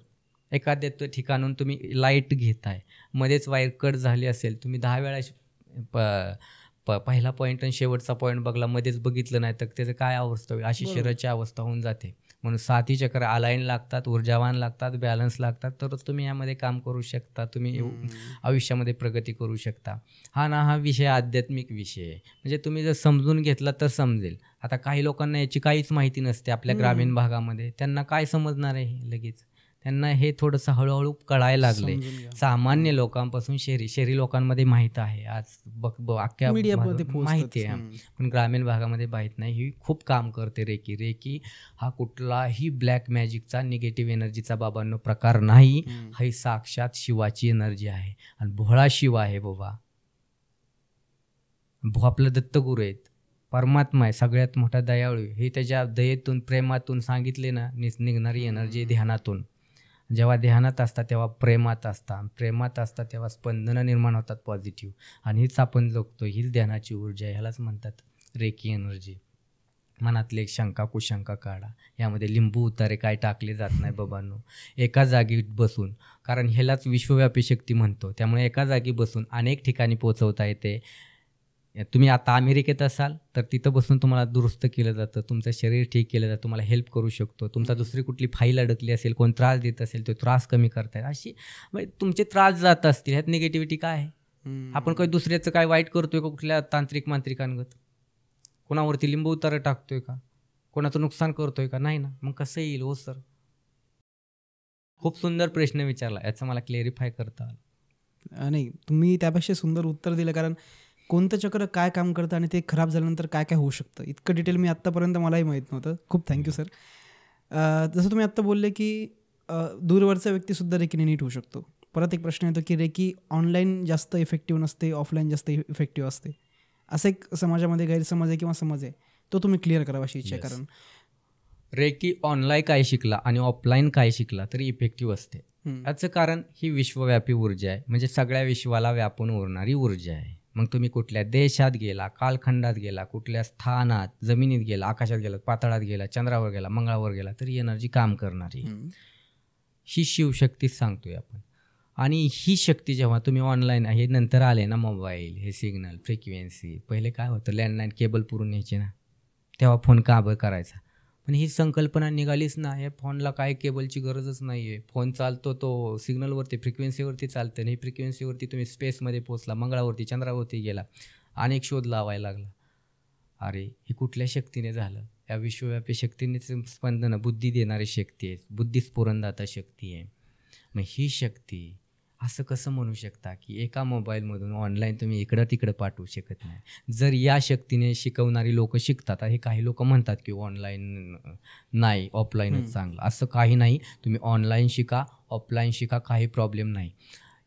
एखाद्या ठिकाणून तुम्ही लाईट घेताय, मध्येच वायर कट झाली असेल, तुम्ही 10 वेळा पहिला पॉईंट आणि शेवटचा पॉईंट बघला, मध्येच बघितलं नाही तर त्याचं काय अवस्था होईल, अशी शरीराची अवस्था होऊन जाते. म्हणून 7ही चक्र अलाईन लागतात, ऊर्जावान लागतात, बॅलन्स लागतात, तरच तुम्ही यामध्ये काम करू शकता, तुम्ही आयुष्यामध्ये प्रगती करू शकता. हा विषय आध्यात्मिक विषय आहे. म्हणजे तुम्ही जर समजून घेतला तर समजेल. आता काही लोकांना याची काहीच माहिती नसते आपल्या ग्रामीण भागामध्ये, त्यांना काय समजणार आहे लगेच. त्यांना हे थोडंसं हळूहळू कळायला लागले. सामान्य लोकांपासून शहरी लोकांमध्ये माहीत आहे, आज अख्ख्या माहिती आहे, पण ग्रामीण भागामध्ये माहीत नाही. ही खूप काम करते रेकी. हा कुठलाही ब्लॅक मॅजिकचा, निगेटिव्ह एनर्जीचा बाबांनो प्रकार नाही. ही साक्षात शिवाची एनर्जी आहे आणि भोळा शिव आहे बाबा. आपलं दत्तगुरु आहेत, परमात्मा आहे, सगळ्यात मोठा दयाळू. हे त्याच्या दयेतून, प्रेमातून सांगितले ना निघणारी एनर्जी ध्यानातून. जेव्हा ध्यानात असतात तेव्हा प्रेमात असतात तेव्हा स्पंदनं निर्माण होतात पॉझिटिव्ह, आणि हीच आपण जगतो. हीच ध्यानाची ऊर्जा आहे, ह्यालाच म्हणतात रेकी एनर्जी. मनातले शंका कुशंका काढा. यामध्ये लिंबू उतारे काय टाकले जात नाही बाबांनो. एका जागी बसून, कारण ह्यालाच विश्वव्यापी शक्ती म्हणतो, त्यामुळे एका जागी बसून अनेक ठिकाणी पोहोचवता येते. तुम्ही आता अमेरिकेत असाल तर तिथं बसून तुम्हाला दुरुस्त केलं जातं, तुमचं शरीर ठीक केलं जातं, तुम्हाला हेल्प करू शकतो. तुमचा दुसरी कुठली फाईल अडकली असेल, कोण त्रास देत असेल, तो त्रास कमी करतायत. अशी म्हणजे तुमचे त्रास जात असतील. ह्यात निगेटिव्हिटी काय आहे? आपण काही दुसऱ्याचं काय वाईट करतोय का कुठल्या तांत्रिक मांत्रिकांगत? कोणावरती लिंबू उतारा टाकतोय का? कोणाचं नुकसान करतोय का? नाही ना. मग कसं येईल हो सर? खूप सुंदर प्रश्न विचारला, याचं मला क्लेरिफाय करता आलं. नाही, तुम्ही त्यापेक्षा सुंदर उत्तर दिलं. कारण कोणतं चक्र काय काम करतं आणि ते खराब झाल्यानंतर काय काय होऊ शकतं, इतकं डिटेल मी आत्तापर्यंत मलाही माहीत नव्हतं. खूप थँक्यू सर. जसं तुम्ही आत्ता बोलले की दूरवरचा व्यक्तीसुद्धा रेकीने नीट होऊ शकतो. परत एक प्रश्न येतो की रेकी ऑनलाईन जास्त इफेक्टिव्ह नसते, ऑफलाईन जास्त इफेक्टिव्ह असते, असं एक समाजामध्ये गैरसमज आहे किंवा समज आहे, तो तुम्ही क्लिअर करावा अशी इच्छा. कारण रेकी ऑनलाईन काय शिकला आणि ऑफलाईन काय शिकला तरी इफेक्टिव्ह असते. याचं कारण ही विश्वव्यापी ऊर्जा आहे, म्हणजे सगळ्या विश्वाला व्यापून उरणारी ऊर्जा आहे. मग तुम्ही कुठल्या देशात गेला, कालखंडात गेला, कुठल्या स्थानात, जमिनीत गेला, आकाशात गेला, पाताळात गेला, चंद्रावर गेला, मंगळावर गेला, तरी एनर्जी काम करणारी ही शिवशक्तीच सांगतोय आपण. आणि ही शक्ती जेव्हा तुम्ही ऑनलाईन, हे नंतर आले ना मोबाईल, हे सिग्नल फ्रिक्वेन्सी, पहिले काय होतं, लँडलाईन केबल पुरून न्यायची ना, तेव्हा फोन का करायचा. पण ही संकल्पना निघालीच ना, या फोनला काय केबलची गरजच नाही आहे. फोन चालतो तो सिग्नलवरती, फ्रिक्वेन्सीवरती चालतं. आणि फ्रिक्वेन्सीवरती तुम्ही स्पेसमध्ये पोचला, मंगळावरती, चंद्रावरती गेला, अनेक शोध लावायला लागला. अरे हे कुठल्या शक्तीने झालं? या विश्वव्यापी शक्तीनेच स्पंदनं, बुद्धी देणारी शक्ती आहे, बुद्धिस्फुरणदाता शक्ती आहे. मग ही शक्ती असं कसं म्हणू शकता की एका मोबाईलमधून ऑनलाईन तुम्ही इकडं तिकडं पाठवू शकत नाही? जर या शक्तीने शिकवणारी लोक शिकतात, हे काही लोक म्हणतात की ऑनलाईन नाही, ऑफलाईनच चांगलं, असं काही नाही. तुम्ही ऑनलाईन शिका, ऑफलाईन शिका, काही प्रॉब्लेम नाही.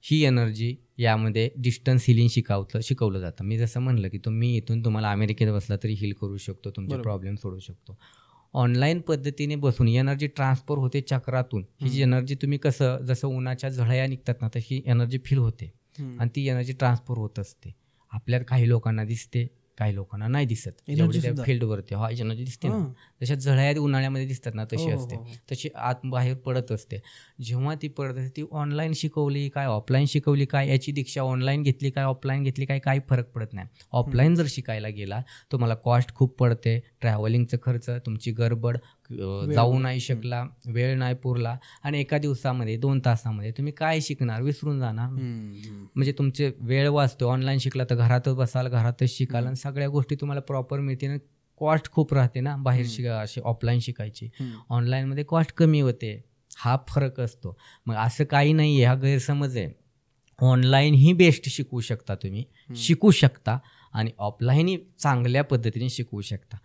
ही एनर्जी यामध्ये डिस्टन्स हिलिंग शिकवलं जातं. मी जसं म्हणलं की तुम्ही इथून तुम्हाला अमेरिकेत बसला तरी हील करू शकतो, तुमचे प्रॉब्लेम सोडू शकतो. ऑनलाईन पद्धतीने बसून एनर्जी ट्रान्सफर होते चक्रातून. ही जी एनर्जी तुम्ही कसं, जसं उन्हाच्या झळया निघतात ना, तशी एनर्जी फील होते आणि ती एनर्जी ट्रान्सफर होत असते. आपल्यात काही लोकांना दिसते, काही लोकांना नाही दिसत, Energy जेवढी त्या सुद्धा. फील्डवरती एनर्जी दिसते ना, हां. जशा झळ्यात उन्हाळ्यामध्ये दिसतात ना तशी हो, हो, असते, हो. तशी आत बाहेर पडत असते. जेव्हा ती पडत असते ती ऑनलाईन शिकवली काय ऑफलाईन शिकवली काय, याची दीक्षा ऑनलाईन घेतली काय ऑफलाईन घेतली काय काही फरक पडत नाही. ऑफलाईन जर शिकायला गेला तुम्हाला कॉस्ट खूप पडते, ट्रॅव्हलिंगचं खर्च, तुमची गडबड, जाऊ नाही शकला, वेळ नाही पुरला, आणि एका दिवसामध्ये 2 तासामध्ये तुम्ही काय शिकणार, विसरून जाणार. म्हणजे तुमचे वेळ वाचतो. ऑनलाईन शिकला तर घरातच बसाल, घरातच शिकाल, आणि सगळ्या गोष्टी तुम्हाला प्रॉपर मिळते. कॉस्ट खूप राहते ना बाहेर अशी ऑफलाईन शिकायची, ऑनलाईनमध्ये कॉस्ट कमी होते. हा फरक असतो. मग असं काही नाही आहे, हा गैरसमज आहे. ऑनलाईनही बेस्ट शिकवू शकता तुम्ही, शिकू शकता, आणि ऑफलाईनही चांगल्या पद्धतीने शिकवू शकता.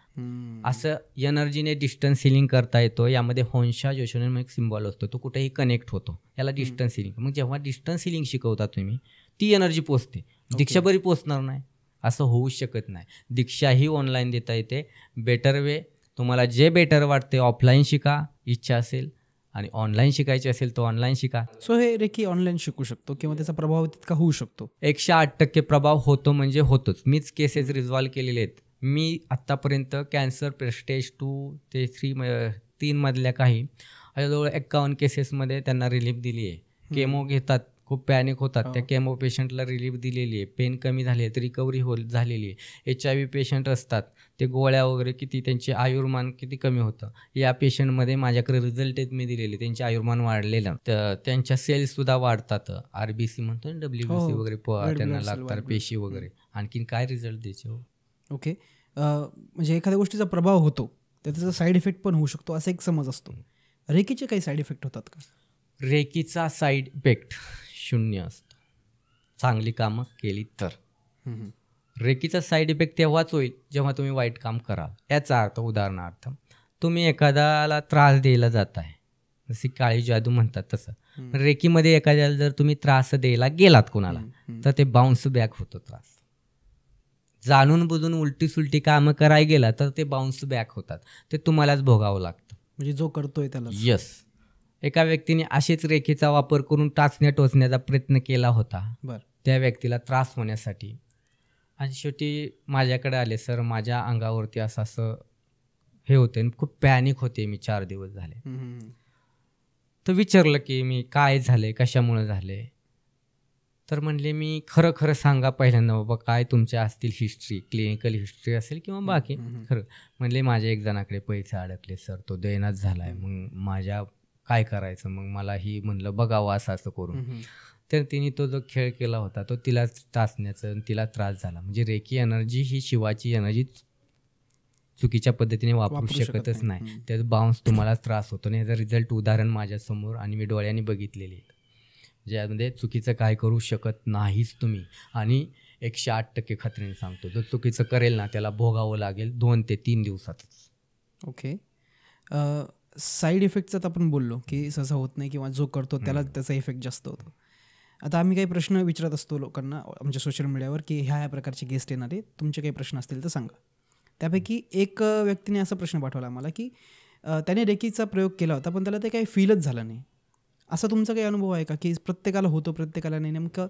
असं एनर्जीने डिस्टन्स हिलिंग करता येतो. यामध्ये होन्शा जोशोने एक सिम्बॉल असतो, तो कुठेही कनेक्ट होतो, याला डिस्टन्स हिलिंग. मग जेव्हा डिस्टन्स हिलिंग शिकवता तुम्ही ती एनर्जी पोचते, दीक्षा बरी पोचणार नाही, असं होऊ शकत नाही. दीक्षाही ऑनलाईन देता येते. बेटर वे, तुम्हाला जे बेटर वाटते ऑफलाईन शिका इच्छा असेल, आणि ऑनलाईन शिकायचे असेल तर ऑनलाईन शिका. सो हे रेकी ऑनलाईन शिकू शकतो किंवा त्याचा प्रभाव तितका होऊ शकतो? 108% प्रभाव होतो म्हणजे होतोच. मीच केसेस रिझॉल्व्ह केलेले आहेत. मी आत्तापर्यंत कॅन्सर स्टेज 2 ते 3 मधल्या काही जवळ 51 केसेसमध्ये त्यांना रिलीफ दिली आहे. केमो घेतात, खूप पॅनिक होतात, त्या केमो पेशंटला रिलीफ दिलेली आहे, पेन कमी झाली आहे, रिकव्हरी झालेली आहे. HIV पेशंट असतात, ते गोळ्या वगैरे किती, त्यांचे आयुर्मान किती कमी होतं. या पेशंटमध्ये माझ्याकडे रिझल्ट आहेत मी दिलेले, त्यांचे आयुर्मान वाढलेलं, त्यांच्या सेल्ससुद्धा वाढतात. RBC म्हणतो ना, WBC वगैरे त्यांना लागतात, पेशी वगैरे. आणखीन काय रिझल्ट द्यायचे. ओके. म्हणजे एखाद्या गोष्टीचा प्रभाव होतो तर त्याचा साईड इफेक्ट पण होऊ शकतो असा एक समज असतो. रेकीचे काही साईड इफेक्ट होतात का? रेकीचा साईड इफेक्ट 0 असतो, चांगली कामं केली तर. रेकीचा साईड इफेक्ट तेव्हाच होईल जेव्हा तुम्ही वाईट काम कराल. याचा अर्थ, उदाहरणार्थ, तुम्ही एखाद्याला त्रास द्यायला जात आहे, जशी काळी जादू म्हणतात तसं. रेकीमध्ये एखाद्याला जर तुम्ही त्रास द्यायला गेलात कोणाला, तर ते बाउन्स बॅक होतो त्रास. जाणून बुजून उलटी सुलटी कामं करायला गेला तर ते बाउन्स बॅक होतात, ते तुम्हालाच भोगावं लागतं. म्हणजे जो करतोय त्याला. यस. एका व्यक्तीने अशीच रेखेचा वापर करून टाचण्या टोचण्याचा प्रयत्न केला होता त्या व्यक्तीला त्रास होण्यासाठी, आणि शेवटी माझ्याकडे आले, सर माझ्या अंगावरती असं हे होते, खूप पॅनिक होते मी, 4 दिवस झाले. तर विचारलं की मी काय झाले, कशामुळे झाले. तर म्हणले मी खरं सांगा पहिल्यांदा बाबा, काय तुमच्या असतील हिस्ट्री, क्लिनिकल हिस्ट्री असेल किंवा बाकी खरं. म्हणले माझ्या एक जणाकडे पैसे अडकले सर, तो देण्याच झाला आहे, मग माझ्या काय करायचं, मग मलाही म्हणलं बघावं असं करून. तर तिने तो जो खेळ केला होता तो तिला टाचण्याचा, तिला त्रास झाला. म्हणजे रेकी एनर्जी ही शिवाची एनर्जी चुकीच्या पद्धतीने वापरू शकतच नाही, त्याचा बाउन्स तुम्हाला त्रास होतो. आणि याचं रिझल्ट उदाहरण माझ्यासमोर आणि मी डोळ्यांनी बघितलेले आहेत, ज्यामध्ये चुकीचं काय करू शकत नाहीच तुम्ही. आणि 108% खात्रीने सांगतो, जो चुकीचं करेल ना त्याला भोगावं लागेल 2 ते 3 दिवसातच. ओके. साईड इफेक्टचं तर आपण बोललो की सहसा होत नाही, किंवा जो करतो त्याला त्याचा इफेक्ट जास्त होतो. आता आम्ही काही प्रश्न विचारत असतो लोकांना आमच्या सोशल मीडियावर की ह्या प्रकारचे गेस्ट येणारे, तुमचे काही प्रश्न असतील तर सांगा. त्यापैकी एक व्यक्तीने असा प्रश्न पाठवला आम्हाला की त्याने रेकीचा प्रयोग केला होता पण त्याला ते काही फीलच झालं नाही. असा तुमचा काही अनुभव आहे का की प्रत्येकाला होतो प्रत्येकाला नाही? नेमकं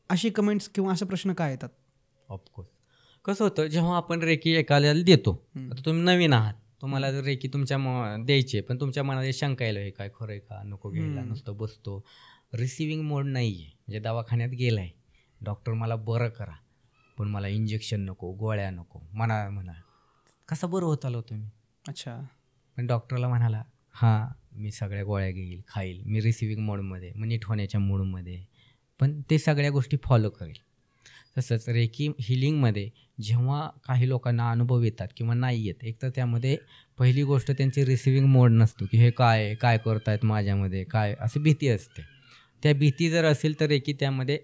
अशी कमेंट्स किंवा असे प्रश्न काय येतात? ऑफकोर्स कसं होतं, जेव्हा आपण रेकी एकाला देतो, आता तुम्ही नवीन आहात, तुम्हाला जर रेकी तुमच्या द्यायची पण तुमच्या मनात शंका येईल, हे काय खरं आहे का, नको घ्यायला, नुसतं बसतो, रिसिव्हिंग मोड नाही आहे. म्हणजे दवाखान्यात गेला आहे, डॉक्टर मला बरं करा पण मला इंजेक्शन नको, गोळ्या नको, म्हणा कसं बरं होत आलो तुम्ही. अच्छा. पण डॉक्टरला म्हणाला हां मी सगळ्या गोळ्या घेईल, खाईल, मी रिसिव्हिंग मोडमध्ये, मग नीट होण्याच्या मूडमध्ये, पण ते सगळ्या गोष्टी फॉलो करेल. तसंच रेकी हिलिंगमध्ये जेव्हा काही लोकांना अनुभव येतात किंवा नाही येत, एक तर त्यामध्ये पहिली गोष्ट त्यांची रिसिव्हिंग मोड नसतो की हे काय करतायत माझ्यामध्ये, काय अशी भीती असते. त्या भीती जर असेल तर रेकी त्यामध्ये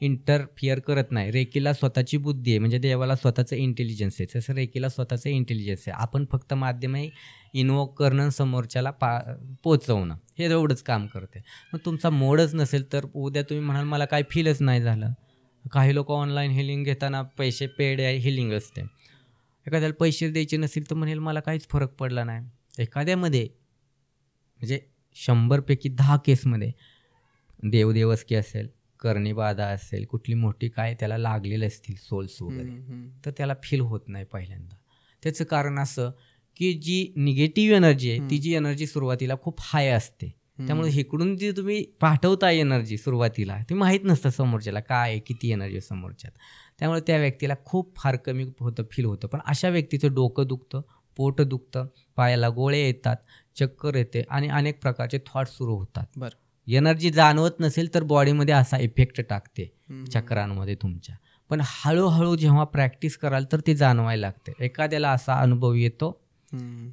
इंटरफिअर करत नाही. रेकीला स्वतःची बुद्धी आहे, म्हणजे देवाला स्वतःचं इंटेलिजन्स आहे, तसं रेकीला स्वतःचं इंटेलिजन्स आहे. आपण फक्त माध्यम आहे इन्वोक करणं, समोरच्याला पोचवणं, हे एवढंच काम करते. मग तुमचा मोडच नसेल तर उद्या तुम्ही म्हणाल मला काय फीलच नाही झालं. काही लोक ऑनलाईन हिलिंग घेताना पैसे पेड आहे हिलिंग असते, एखाद्याला पैसे द्यायचे नसेल तर म्हणेल मला काहीच फरक पडला नाही. एखाद्यामध्ये म्हणजे 100 पैकी 10 केसमध्ये देवदेवस्की असेल, करणी बाधा असेल, कुठली मोठी काय त्याला लागलेले असतील सोल्स वगैरे, तर त्याला फील होत नाही पहिल्यांदा. त्याचं कारण असं की जी निगेटिव्ह एनर्जी आहे ती जी एनर्जी सुरुवातीला खूप हाय असते, त्यामुळे इकडून जी तुम्ही पाठवता एनर्जी सुरुवातीला ती माहीत नसतं समोरच्याला काय आहे, किती एनर्जी समोरच्यात. त्यामुळे त्या व्यक्तीला खूप फार कमी होतं, फील होतं. पण अशा व्यक्तीचं डोकं दुखतं, पोट दुखतं, पायाला गोळे येतात, चक्कर येते आणि अनेक प्रकारचे थॉट सुरू होतात. बरं. एनर्जी जाणवत नसेल तर बॉडीमध्ये असा इफेक्ट टाकते चक्रांमध्ये तुमच्या. पण हळूहळू जेव्हा प्रॅक्टिस कराल तर ते जाणवायला लागते. एखाद्याला असा अनुभव येतो,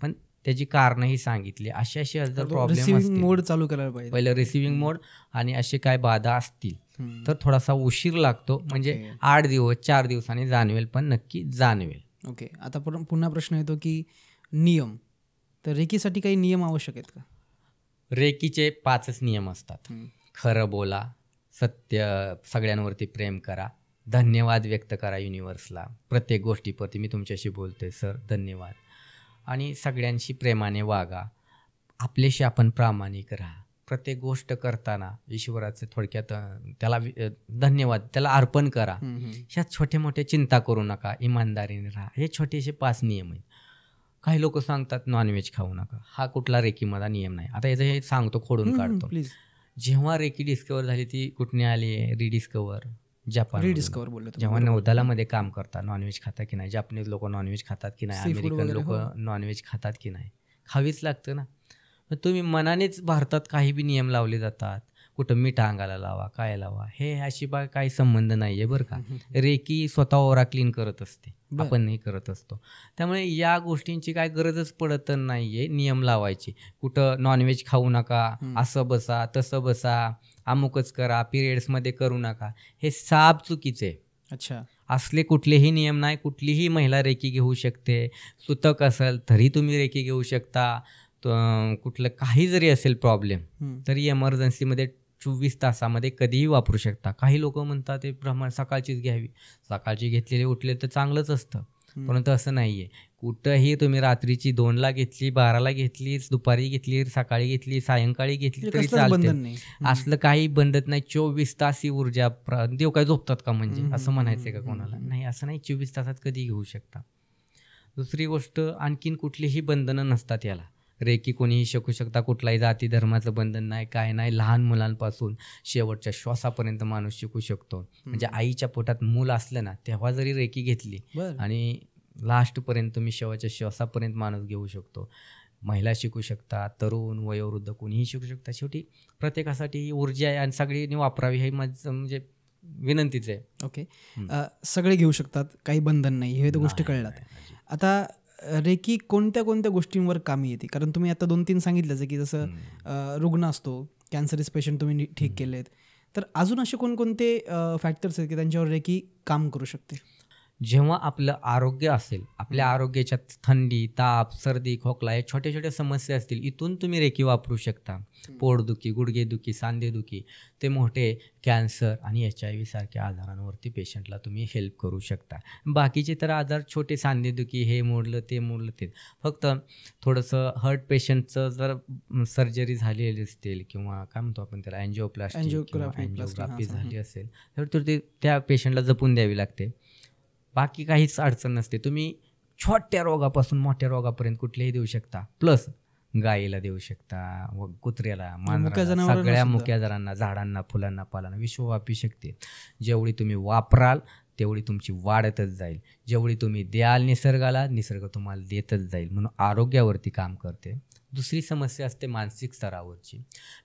पण त्याची कारणंही सांगितली. अशी जर प्रॉब्लेम असतील मोड चालू करायला पाहिजे, पहिलं रिसिव्हिंग मोड, आणि असे काय बाधा असतील तर थोडासा उशीर लागतो. म्हणजे 8 दिवस 4 दिवसांनी जाणवेल, पण नक्की जाणवेल. ओके. आता पुन्हा प्रश्न येतो की नियम, तर रेकीसाठी काही नियम आवश्यक आहेत का? रेकीचे 5च नियम असतात. खरं बोला, सत्य, सगळ्यांवरती प्रेम करा, धन्यवाद व्यक्त करा युनिव्हर्सला, प्रत्येक गोष्टीप्रती मी तुमच्याशी बोलतोय सर धन्यवाद, आणि सगळ्यांशी प्रेमाने वागा, आपल्याशी आपण प्रामाणिक राहा. प्रत्येक गोष्ट करताना ईश्वराचं थोडक्यात त्याला धन्यवाद, त्याला अर्पण करा. ह्या छोट्या मोठ्या चिंता करू नका, इमानदारीने राहा. हे छोटेसे 5 नियम आहेत. काही लोक सांगतात नॉनव्हेज खाऊ नका, हा कुठला रेकीमधला नियम नाही. आता याचं हे सांगतो, खोडून काढतो. जेव्हा रेकी डिस्कवर झाली ती कुठली आली आहे, रिडिस्कवर, जपान रिडिस्कवर बोललो. जेव्हा नौदलामध्ये काम करता, नॉनव्हेज खाता की नाही, जपानीज लोक नॉनव्हेज खातात की नाही, अमेरिकन लोक नॉनव्हेज खातात की नाही, खावीच लागतं ना. मग तुम्ही मनानेच भारतात काही बी नियम लावले जातात, कुठं मीठ अंगाला लावा, काय लावा, हे अशी काही संबंध नाही आहे बरं का. रेकी स्वतः ओरा क्लीन करत असते, आपण नाही करत असतो. त्यामुळे या गोष्टींची काय गरजच पडत नाही आहे नियम लावायची. कुठं नॉनव्हेज खाऊ नका, असं बसा, तसं बसा, अमुकच करा, पिरियड्समध्ये करू नका, हे साप चुकीचे. अच्छा. असले कुठलेही नियम नाही. कुठलीही महिला रेकी घेऊ शकते. सुतक असेल तरी तुम्ही रेकी घेऊ शकता. कुठलं काही जरी असेल प्रॉब्लेम तरी इमर्जन्सीमध्ये 24 तासामध्ये कधीही वापरू शकता. काही लोक म्हणतात ते प्रमाण सकाळचीच घ्यावी, सकाळची घेतलेली उठले तर चांगलंच असतं, परंतु असं नाही आहे. कुठंही तुम्ही रात्रीची 2ला घेतली, 12ला घेतली, दुपारी घेतली, सकाळी घेतली, सायंकाळी घेतली तरी चालते. असलं काही बंधत नाही. 24 तास ही ऊर्जा देव काय झोपतात का म्हणजे असं म्हणायचं का कोणाला? नाही, असं नाही. 24 तासात कधी घेऊ शकता. दुसरी गोष्ट, आणखीन कुठलीही बंधनं नसतात याला. रेकी कोणीही शिकू शकता, कुठलाही जाती धर्माचं बंधन नाही, काय नाही. लहान मुलांपासून शेवटच्या श्वासापर्यंत माणूस शिकू शकतो. म्हणजे आईच्या पोटात मूल असलं ना तेव्हा जरी रेकी घेतली आणि लास्टपर्यंत तुम्ही शेवटच्या श्वासापर्यंत माणूस घेऊ शकतो. महिला शिकू शकता, तरुण, वयोवृद्ध कोणीही शिकू शकता. शेवटी प्रत्येकासाठी ही ऊर्जा आहे आणि सगळ्यांनी वापरावी हे माझं म्हणजे विनंतीच आहे. ओके. सगळे घेऊ शकतात, काही बंधन नाही, हे तर गोष्टी कळल्यात. आता रेकी कोणत्या कोणत्या गोष्टींवर कामी येते? कारण तुम्ही आता 2-3 सांगितलंच की जसं रुग्ण असतो, कॅन्सरचे पेशंट तुम्ही ठीक केलेत, तर अजून असे कोणकोणते फॅक्टर्स आहेत की त्यांच्यावर रेकी काम करू शकते? जेव्हा आपलं आरोग्य असेल, आपल्या आरोग्याच्यात थंडी, ताप, सर्दी, खोकला हे छोट्या छोट्या समस्या असतील, इथून तुम्ही रेकी वापरू शकता. पोटदुखी, गुडघेदुखी, सांधेदुखी ते मोठे कॅन्सर आणि HIV सारख्या आजारांवरती पेशंटला तुम्ही हेल्प करू शकता. बाकीचे तर आजार छोटे, सांधेदुखी, हे मोडलं ते मोडलं ते, फक्त थोडंसं हार्ट पेशंटचं जर सर्जरी झालेली असतील किंवा काय म्हणतो आपण त्याला अँजिओग्राफी झाली असेल तर ते त्या पेशंटला जपून द्यावी लागते. बाकी काहीच अडचण नसते. तुम्ही छोट्या रोगापासून मोठ्या रोगापर्यंत कुठलेही देऊ शकता. प्लस गायीला देऊ शकता, व कुत्र्याला, मांजराला, सगळ्या मुक्या जनावरांना, झाडांना, फुलांना, पालांना विश्वव्यापी शक्ती. जेवढी तुम्ही वापराल तेवढी तुमची वाढतच जाईल. जेवढी तुम्ही द्याल निसर्गाला, निसर्ग तुम्हाला देतच जाईल. म्हणून आरोग्यावरती काम करते. दुसरी समस्या असते मानसिक स्तरावरची.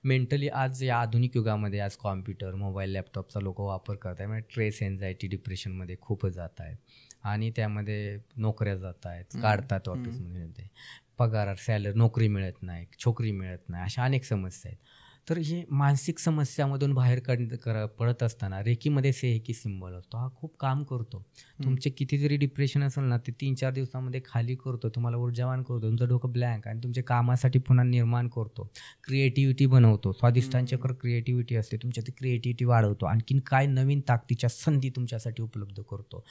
मेंटली आज या आधुनिक युगामध्ये आज कॉम्प्युटर, मोबाईल, लॅपटॉपचा लोक वापर करत आहे. म्हणजे स्ट्रेस, एन्झायटी, डिप्रेशनमध्ये खूप जात आहेत आणि त्यामध्ये नोकऱ्या जात आहेत, काढतात ऑफिसमध्ये, पगार, सॅलरी, नोकरी मिळत नाही, छोकरी मिळत नाही, अशा अनेक समस्या आहेत. तर हे मानसिक समस्यामधून बाहेर पडत असताना रेकीमध्ये सेहेकी सिंबल असतो, हा खूप काम करतो. तुमचे किती जरी डिप्रेशन असेल ना ते 3-4 दिवसामध्ये खाली करतो, तुम्हाला ऊर्जावान करतो, तुमचं डोकं ब्लँक आणि तुमच्या कामासाठी पुन्हा निर्माण करतो, क्रिएटिव्हिटी बनवतो. स्वादिष्टांच्याकडे क्रिएटिव्हिटी असते, तुमच्या ती क्रिएटिव्हिटी वाढवतो, आणखीन काय नवीन ताकदीच्या संधी तुमच्यासाठी उपलब्ध करतो.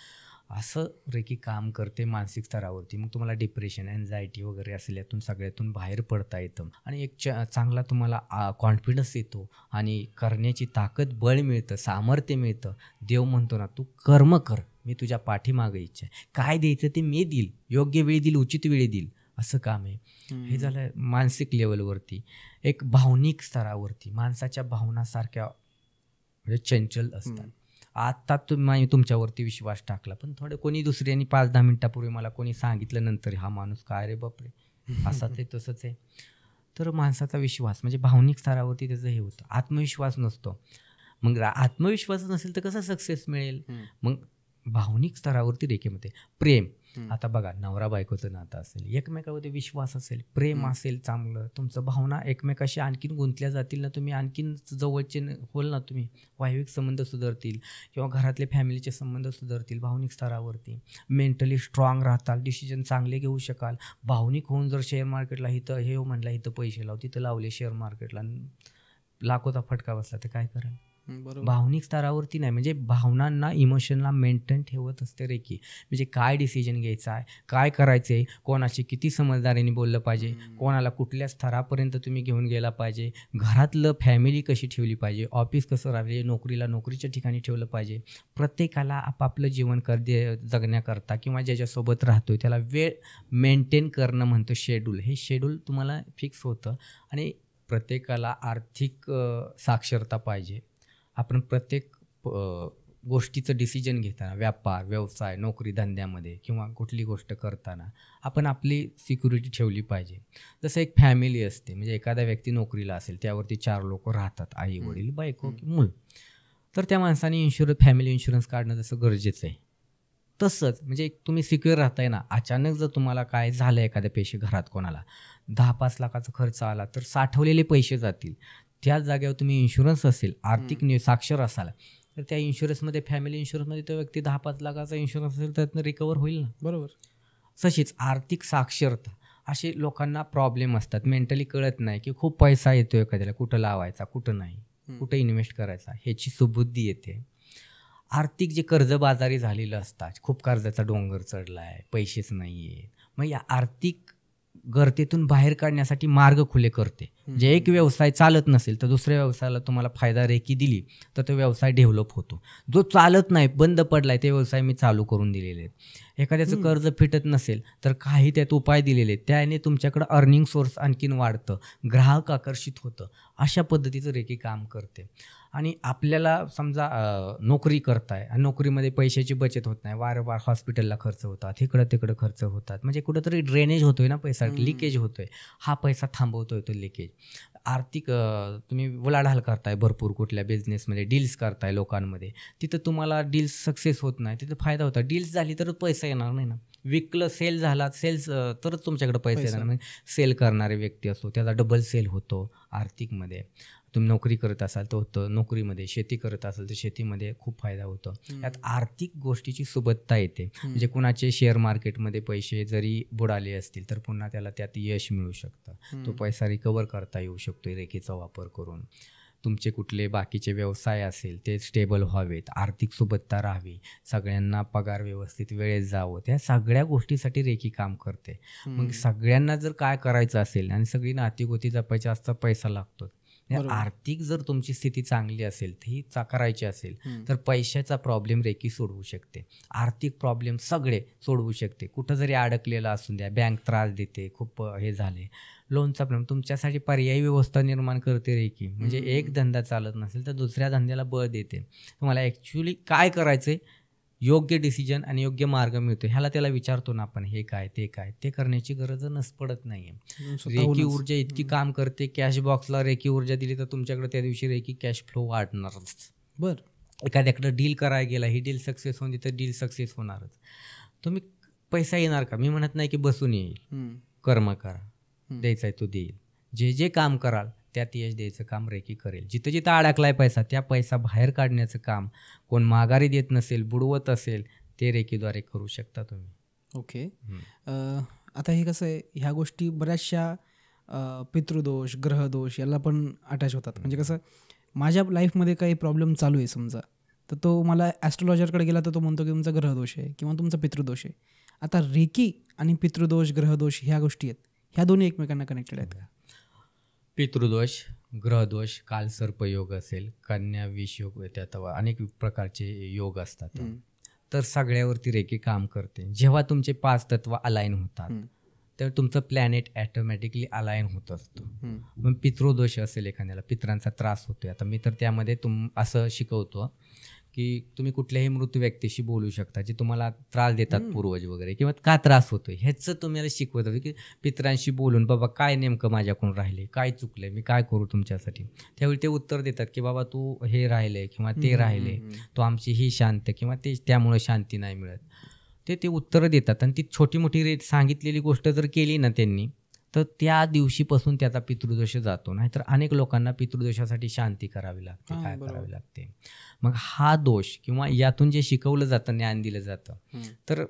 असं रेकी काम करते मानसिक स्तरावरती. मग तुम्हाला डिप्रेशन, एन्झायटी वगैरे असेल यातून सगळ्यातून बाहेर पडता येतं आणि एक चांगला तुम्हाला कॉन्फिडन्स येतो आणि करण्याची ताकद, बळ मिळतं, सामर्थ्य मिळतं. देव म्हणतो ना, तू कर्म कर, मी तुझ्या पाठीमागे इच्छा आहे, काय द्यायचं ते मी देईल, योग्य वेळी देईल, उचित वेळी देईल, असं काम आहे. हे झालं मानसिक लेवलवरती. एक भावनिक स्तरावरती माणसाच्या भावनासारख्या म्हणजे चंचल असतात. आता तुम्ही तुमच्यावरती विश्वास टाकला, पण थोडं कोणी दुसऱ्यांनी 5-10 मिनिटापूर्वी मला कोणी सांगितलं नंतर, हा माणूस काय रे बापरे असा ते तसंच आहे. तर माणसाचा विश्वास म्हणजे भावनिक स्तरावरती त्याचं हे होतं, आत्मविश्वास नसतो. मग आत्मविश्वास नसेल तर कसं सक्सेस मिळेल? मग भावनिक स्तरावरती रेखेमध्ये प्रेम. आता बघा, नवरा बायकोचं नातं असेल, एकमेकांमध्ये विश्वास असेल, प्रेम असेल चांगलं, तुमचं भावना एकमेकाशी आणखीन गुंतल्या जातील ना, तुम्ही आणखीन जवळचे होल ना, तुम्ही वायविक संबंध सुधारतील किंवा घरातले फॅमिलीचे संबंध सुधारतील. भावनिक स्तरावरती मेंटली स्ट्रॉंग राहताल, डिसिजन चांगले घेऊ शकाल. भावनिक होऊन जर शेअर मार्केटला इथं हे म्हणला इथं पैसे लाव, तिथं लावले शेअर मार्केटला, लाखोचा फटका बसला तर काय कराल? भावनिक स्तरावरती नाही, म्हणजे भावनांना, इमोशनला मेंटेन ठेवत असते रेकी. म्हणजे काय डिसिजन घ्यायचा आहे, काय करायचं आहे, कोणाशी किती समजदारीने बोललं पाहिजे, कोणाला कुठल्या स्तरापर्यंत तुम्ही घेऊन गेला पाहिजे, घरातलं फॅमिली कशी ठेवली पाहिजे, ऑफिस कसं राहिले, नोकरीला नोकरीच्या ठिकाणी ठेवलं पाहिजे. प्रत्येकाला आपापलं जीवन जगण्याकरता किंवा ज्याच्यासोबत राहतोय त्याला वेळ मेंटेन करणं म्हणतो शेड्यूल. हे शेड्यूल तुम्हाला फिक्स होतं. आणि प्रत्येकाला आर्थिक साक्षरता पाहिजे. आपण प्रत्येक गोष्टीचं डिसिजन घेताना, व्यापार, व्यवसाय, नोकरी धंद्यामध्ये किंवा कुठली गोष्ट करताना आपण आपली सिक्युरिटी ठेवली पाहिजे. जसं एक फॅमिली असते, म्हणजे एखाद्या व्यक्ती नोकरीला असेल, त्यावरती 4 लोक राहतात, आई वडील, बायको, मूल. तर त्या माणसाने फॅमिली इन्शुरन्स काढणं जसं गरजेचं आहे, तसंच म्हणजे तुम्ही सिक्युअर राहताय ना. अचानक जर तुम्हाला काय झालं, एखाद्या पैसे घरात कोणाला 10-5 लाखाचा खर्च आला, तर साठवलेले पैसे जातील. त्याच जागेवर तुम्ही इन्शुरन्स असेल, आर्थिक साक्षर असाल, तर त्या इन्शुरन्समध्ये, फॅमिली इन्शुरन्समध्ये तो व्यक्ती 10-5 लाखाचा इन्शुरन्स असेल, त्यातनं रिकवर होईल ना. बरोबर. तशीच आर्थिक साक्षरता. असे लोकांना प्रॉब्लेम असतात, मेंटली कळत नाही की खूप पैसा येतो एखाद्याला, कुठं लावायचा, कुठं नाही, कुठं इन्व्हेस्ट करायचा, ह्याची सुबुद्धी येते. आर्थिक जे कर्जबाजारी झालेलं असतात, खूप कर्जाचा डोंगर चढला आहे, पैसेच नाही आहेत, मग या आर्थिक गर्तेतून बाहेर काढण्यासाठी मार्ग खुले करते. जे एक व्यवसाय चालत नसेल तर दुसऱ्या व्यवसायाला तुम्हाला फायदा रेकी दिली तर तो व्यवसाय डेव्हलप होतो. जो चालत नाही, बंद पडलाय, ते व्यवसाय मी चालू करून दिलेले आहेत. एखाद्याचं कर्ज फिटत नसेल तर काही त्यात उपाय दिलेले आहेत, त्याने तुमच्याकडं अर्निंग सोर्स आणखीन वाढतं, ग्राहक आकर्षित होतं. अशा पद्धतीचं रेकी काम करते. आणि आपल्याला समजा नोकरी करताय आणि नोकरीमध्ये पैशाची बचत होत नाही, वारंवार हॉस्पिटलला खर्च होतात, इकडं तिकडं खर्च होतात, म्हणजे कुठंतरी ड्रेनेज होतोय ना, पैसा लिकेज होतोय. हा पैसा थांबवतोय तो लिकेज. आर्थिक तुम्ही उलाढाल करताय भरपूर, कुठल्या बिझनेसमध्ये डील्स करताय लोकांमध्ये, तिथं तुम्हाला डील्स सक्सेस होत नाही, तिथं फायदा होता. डील्स झाली तर पैसा येणार नाही ना. विकलं, सेल झाला, सेल्स तरच तुमच्याकडे पैसा येणार. म्हणजे सेल करणारे व्यक्ती असतो त्याचा डबल सेल होतो आर्थिकमध्ये. तुम्ही नोकरी करत असाल तर होतं नोकरीमध्ये, शेती करत असाल तर शेतीमध्ये खूप फायदा होतो. यात आर्थिक गोष्टीची सुबत्ता येते. म्हणजे कुणाचे शेअर मार्केटमध्ये पैसे जरी बुडाले असतील तर पुन्हा त्याला त्यात यश मिळू शकतं, तो पैसा रिकवर करता येऊ शकतो रेखेचा वापर करून. तुमचे कुठले बाकीचे व्यवसाय असेल ते स्टेबल व्हावेत, आर्थिक सुबत्ता राहावी, सगळ्यांना पगार व्यवस्थित वेळेत जावं, त्या सगळ्या गोष्टीसाठी रेखी काम करते. मग सगळ्यांना जर काय करायचं असेल आणि सगळी नातीगोती जपायची असता, पैसा लागतो. आर्थिक जर तुमची स्थिती चांगली असेल, ही करायची असेल तर पैशाचा प्रॉब्लेम रेकी सोडवू शकते. आर्थिक प्रॉब्लेम सगळे सोडवू शकते. कुठं जरी अडकलेला असून द्या, बँक त्रास देते, खूप हे झाले, लोनचा प्रॉब्लेम, तुमच्यासाठी पर्यायी व्यवस्था निर्माण करते रेकी. म्हणजे एक धंदा चालत नसेल तर दुसऱ्या धंद्याला बळ देते. तुम्हाला ॲक्च्युली काय करायचंय, योग्य डिसिजन आणि योग्य मार्ग मिळतो, ह्याला त्याला विचारतो ना आपण, हे काय ते काय, ते करण्याची गरज पडत नाहीये. रेकी ऊर्जा इतकी काम करते, कॅश बॉक्सला रेकी ऊर्जा दिली तर तुमच्याकडे त्या दिवशी रेकी कॅश फ्लो वाढणारच. बरं, एखाद्याकडे डील करायला गेला, ही डील सक्सेस होऊन तर डील सक्सेस होणारच. तुम्ही पैसा येणार का, मी म्हणत नाही की बसून येईल, कर्म करा, द्यायचा आहे तो देईल. जे जे काम कराल त्यात यश द्यायचं काम रेकी करेल. जिथं जिथं अडकलाय पैसा, त्या पैसा बाहेर काढण्याचं काम कोण माघारी देत नसेल, बुडवत असेल, ते रेकीद्वारे करू शकता तुम्ही. ओके. आता हे कसं आहे, ह्या गोष्टी बऱ्याचशा पितृदोष, ग्रहदोष याला पण अटॅच होतात. म्हणजे कसं, माझ्या लाईफमध्ये काही प्रॉब्लेम चालू आहे समजा, तर तो मला ॲस्ट्रॉलॉजरकडे गेला तर तो म्हणतो की तुमचा ग्रहदोष आहे किंवा तुमचा पितृदोष आहे. आता रेकी आणि पितृदोष, ग्रहदोष ह्या गोष्टी आहेत, ह्या दोन्ही एकमेकांना कनेक्टेड आहेत का? पितृदोष, ग्रहदोष, कालसर्पयोग असेल, कन्या विष योग, त्यात अनेक प्रकारचे योग असतात. तर सगळ्यावरती रेकी काम करते. जेव्हा तुमचे 5 तत्व अलाईन होतात तर तुमचं प्लॅनेट ॲटोमॅटिकली अलाईन होत असतं. मग पितृदोष असेल, एखाद्याला पितरांचा त्रास होतोय, आता मी तर त्यामध्ये असं शिकवतो की तुम्ही कुठल्याही मृत व्यक्तीशी बोलू शकता जे तुम्हाला त्रास देतात, पूर्वज वगैरे, किंवा का त्रास होतोय ह्याचं तुम्हाला शिकवत होतं की पितरांशी बोलून बाबा काय नेमकं माझ्याकडून राहिले, काय चुकलंय, मी काय करू तुमच्यासाठी. त्यावेळी ते उत्तर देतात की बाबा तू हे राहिले किंवा ते राहिले, तो आमची ही शांत किंवा ते त्यामुळे शांती नाही मिळत. ते उत्तरं देतात आणि ती छोटी मोठी सांगितलेली गोष्ट जर केली ना त्यांनी, तर त्या दिवशीपासून त्याचा पितृदोष जातो. नाहीतर अनेक लोकांना पितृदोषासाठी शांती करावी लागते, काय करावी लागते. मग हा दोष किंवा यातून जे शिकवलं जातं, ज्ञान दिलं जातं, तर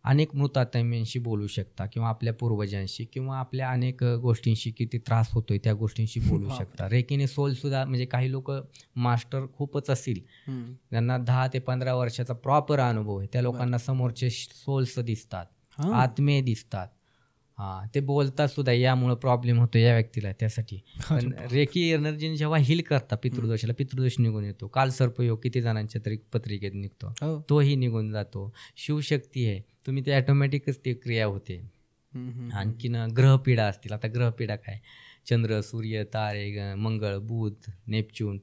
अनेक मृतात्म्यांशी बोलू शकता किंवा आपल्या पूर्वजांशी किंवा आपल्या अनेक गोष्टींशी, किती त्रास होतोय त्या गोष्टींशी बोलू शकता. रेकीने सोलसुद्धा, म्हणजे काही लोक मास्टर खूपच असतील, त्यांना 10 ते 15 वर्षाचा प्रॉपर अनुभव आहे, त्या लोकांना समोरचे सोल्स दिसतात, आत्मे दिसतात, ते बोलतात सुद्धा, यामुळे प्रॉब्लेम होतो या व्यक्तीला, त्यासाठी. पण रेकी एनर्जीने जेव्हा हील करता पितृदोषाला, पितृदोष निघून येतो. कालसर्पयोग किती जणांच्या तरी पत्रिकेत निघतो, तोही निघून जातो. शिवशक्ती आहे, तुम्ही ते ऑटोमॅटिकच ते क्रिया होते. आणखीन ग्रहपीडा असतील, आता ग्रहपीडा काय, चंद्र, सूर्य, तारे, मंगळ, बुध, नेपच्यून,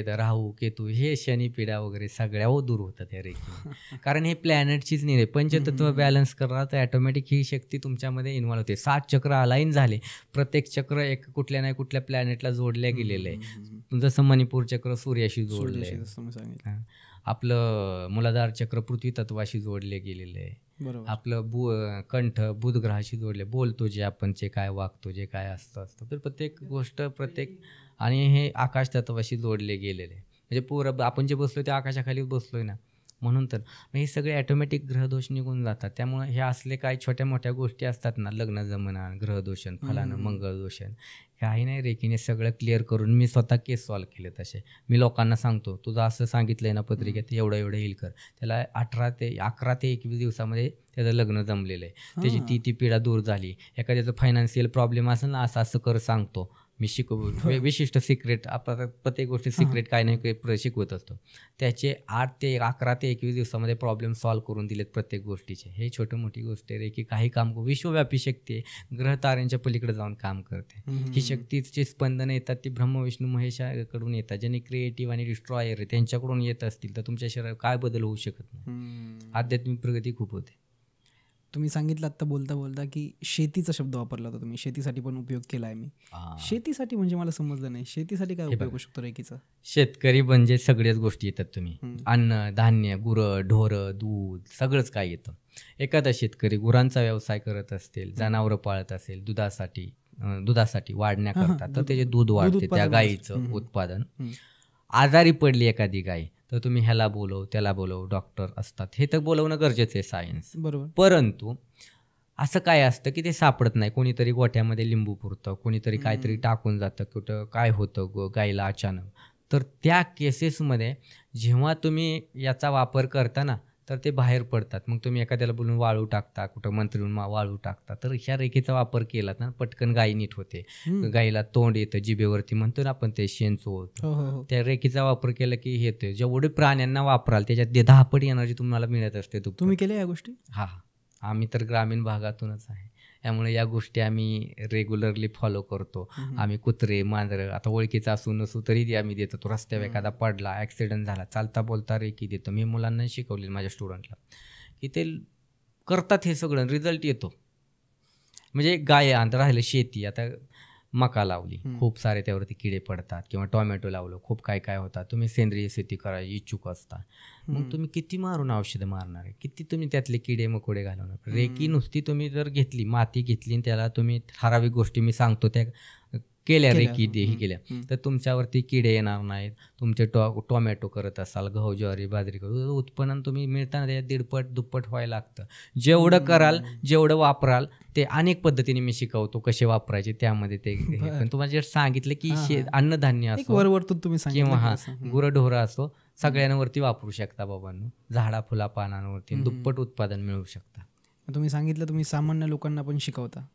राहू, केतू, हे शनिपीडा वगैरे सगळ्या दूर होतात या रेकी. कारण हे प्लॅनेटचीच नाही, पंचतत्व बॅलन्स करा तर ऑटोमॅटिक ही शक्ती तुमच्यामध्ये इन्व्हॉल्व होते. 7 चक्र अलाईन झाले, प्रत्येक चक्र एक कुठल्या नाही कुठल्या प्लॅनेटला जोडल्या गेलेलं आहे. जसं मणिपूर चक्र सूर्याशी जोडले, आपलं मूलाधार चक्र पृथ्वी तत्वाशी जोडले गेलेले आहे, आपलं कंठ बुध ग्रहाशी जोडले, बोलतो जे आपण, जे काय वागतो, जे काय असतं, तर प्रत्येक गोष्ट आणि हे आकाश तत्वाशी जोडले गेलेले. म्हणजे पूर्ण आपण जे बसलोय ते आकाशाखाली बसलोय ना, म्हणून तर हे सगळे ऑटोमॅटिक ग्रहदोष निघून जातात. त्यामुळे हे असले काही छोट्या मोठ्या गोष्टी असतात ना, लग्न जमना, ग्रहदोषण, फलानं, मंगळदोषण, काही नाही, रेकीने सगळं क्लिअर करून मी स्वतः केस सॉल्व्ह केले. तसे मी लोकांना सांगतो, तुझं असं सांगितलंय ना पत्रिकेत, एवढं हील कर, त्याला 11 ते 21 दिवसामध्ये त्याचं लग्न जमलेलं आहे, त्याची ती पीडा दूर झाली. एखाद्याचं फायनान्शियल प्रॉब्लेम असेल ना, असं कर सांगतो मी, विशिष्ट सिक्रेट, आपला प्रत्येक गोष्टी सिक्रेट काय नाही काही शिकवत असतो. त्याचे 11 ते 21 दिवसामध्ये प्रॉब्लेम सॉल्व्ह करून दिलेत प्रत्येक गोष्टीचे. हे छोटी मोठी गोष्ट आहे की काही काम, विश्वव्यापी शक्ती आहे, ग्रह ताऱ्यांच्या पलीकडे जाऊन काम करते. ही शक्तीचे स्पंदनं येतात ती ब्रह्म विष्णू महेशाकडून येतात, ज्यांनी क्रिएटिव्ह आणि डिस्ट्रॉयर आहे त्यांच्याकडून येत असतील तर तुमच्या शरीरात काय बदल होऊ शकत नाही. आध्यात्मिक प्रगती खूप होते. तुम्ही सांगितलं आत्ता बोलता बोलता की शेतीचा शब्द वापरला होता तुम्ही, शेतीसाठी पण उपयोग केला आहे मी. शेतीसाठी म्हणजे मला समजलं नाही, शेतीसाठी काय उपयोग होऊ शकतो रेकीचा? शेतकरी म्हणजे सगळ्याच गोष्टी येतात, तुम्ही अन्न धान्य, गुरं ढोरं, दूध, सगळंच काय येतं. एखादा शेतकरी गुरांचा व्यवसाय करत असेल, जनावरं पाळत असेल, दुधासाठी वाढण्याकरता, तर त्याचे दूध वाढते, त्या गायीचं उत्पादन. आजारी पडली एखादी गाय तर तुम्ही ह्याला बोलव, त्याला बोलव, डॉक्टर असतात, हे तर बोलवणं गरजेचं आहे, सायन्स बरोबर. परंतु असं काय असतं की ते सापडत नाही, कोणीतरी गोठ्यामध्ये लिंबू पुरतं, कोणीतरी काहीतरी टाकून जातं, कुठं काय होतं गायीला अचानक. तर त्या केसेसमध्ये जेव्हा तुम्ही याचा वापर करता ना, तर ते बाहेर पडतात. मग तुम्ही एखाद्याला बोलून वाळू टाकता, कुठं मंत्रीहून वाळू टाकता, तर ह्या रेखेचा वापर केला ना, पटकन गायी नीट होते. गायीला तोंड येतं, जिभेवरती म्हणतो ना आपण, ते शेण चोळतो, त्या रेखेचा वापर केला की येते. जेवढे प्राण्यांना वापराल त्याच्यात 10 पट एनर्जी तुम्हाला मिळत असते. तुम्ही केल्या या गोष्टी? हा, आम्ही तर ग्रामीण भागातूनच आहे, त्यामुळे या गोष्टी आम्ही रेग्युलरली फॉलो करतो. आम्ही कुत्रे, मांजरं, आता ओळखीचा असू नसू तरी आम्ही देतो. तो रस्त्यावर एखादा पडला, ॲक्सिडेंट झाला, चालता बोलता रेकी देतो. मी मुलांना शिकवले, माझ्या स्टुडंटला, की ते करतात हे सगळं, रिझल्ट येतो. म्हणजे गाय राहिलं शेती, आता मका लावली, खूप सारे त्यावरती किडे पडतात, किंवा टोमॅटो लावलं, खूप काय होतात. तुम्ही सेंद्रिय शेती करायची इच्छुक असता, मग तुम्ही किती मारून औषधं मारणार आहे, किती तुम्ही त्यातले किडे मकोडे घालवणार. रेकी नुसती तुम्ही जर घेतली, माती घेतली आणि त्याला तुम्ही ठराविक गोष्टी मी सांगतो त्या केल्या, रेकी ही केल्या, तर तुमच्यावरती किडे येणार नाहीत. तुमचे टोमॅटो करत असाल, गहू, ज्वारी, बाजरी करत, उत्पन्न तुम्ही मिळताना त्याच्यात 1.5 दुप्पट व्हायला लागतं. जेवढं कराल, जेवढं वापराल, ते अनेक पद्धतीने मी शिकवतो कसे वापरायचे, त्यामध्ये ते. पण तुम्हाला जर सांगितलं की अन्नधान्य असो किंवा गुरंढोरं असो, सगळ्यांवरती वापरू शकता बाबांनो. झाडा फुला पानांवरती दुप्पट उत्पादन मिळवू शकता. तुम्ही सांगितलं तुम्ही सामान्य लोकांना पण शिकवता,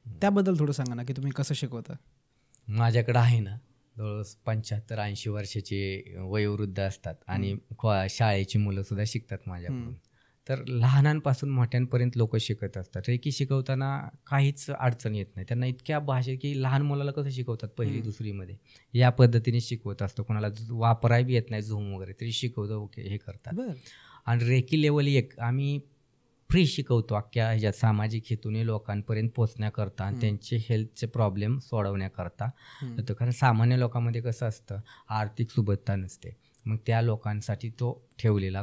त्याबद्दल थोडं सांगा ना की तुम्ही कसं शिकवता. माझ्याकडे आहे ना जवळ 75-80 वर्षाचे वयोवृद्ध असतात आणि शाळेची मुलं सुद्धा शिकतात माझ्याकडून. तर लहानांपासून मोठ्यांपर्यंत लोक शिकत असतात. रेकी शिकवताना काहीच अडचण येत नाही त्यांना. इतक्या भाषेत की लहान मुलाला कसं शिकवतात पहिली दुसरीमध्ये या पद्धतीने शिकवत असतो. कोणाला वापराय बी येत नाही झूम वगैरे तरी शिकवतं, ओके हे करतात. आणि रेकी लेवल 1 आम्ही फ्री शिकवतो अख्ख्या ह्याच्यात सामाजिक हेतूने लोकांपर्यंत पोचण्याकरता आणि त्यांचे हेल्थचे प्रॉब्लेम सोडवण्याकरता. तर कारण सामान्य लोकांमध्ये कसं असतं आर्थिक सुबत्ता नसते, मग त्या लोकांसाठी तो ठेवलेला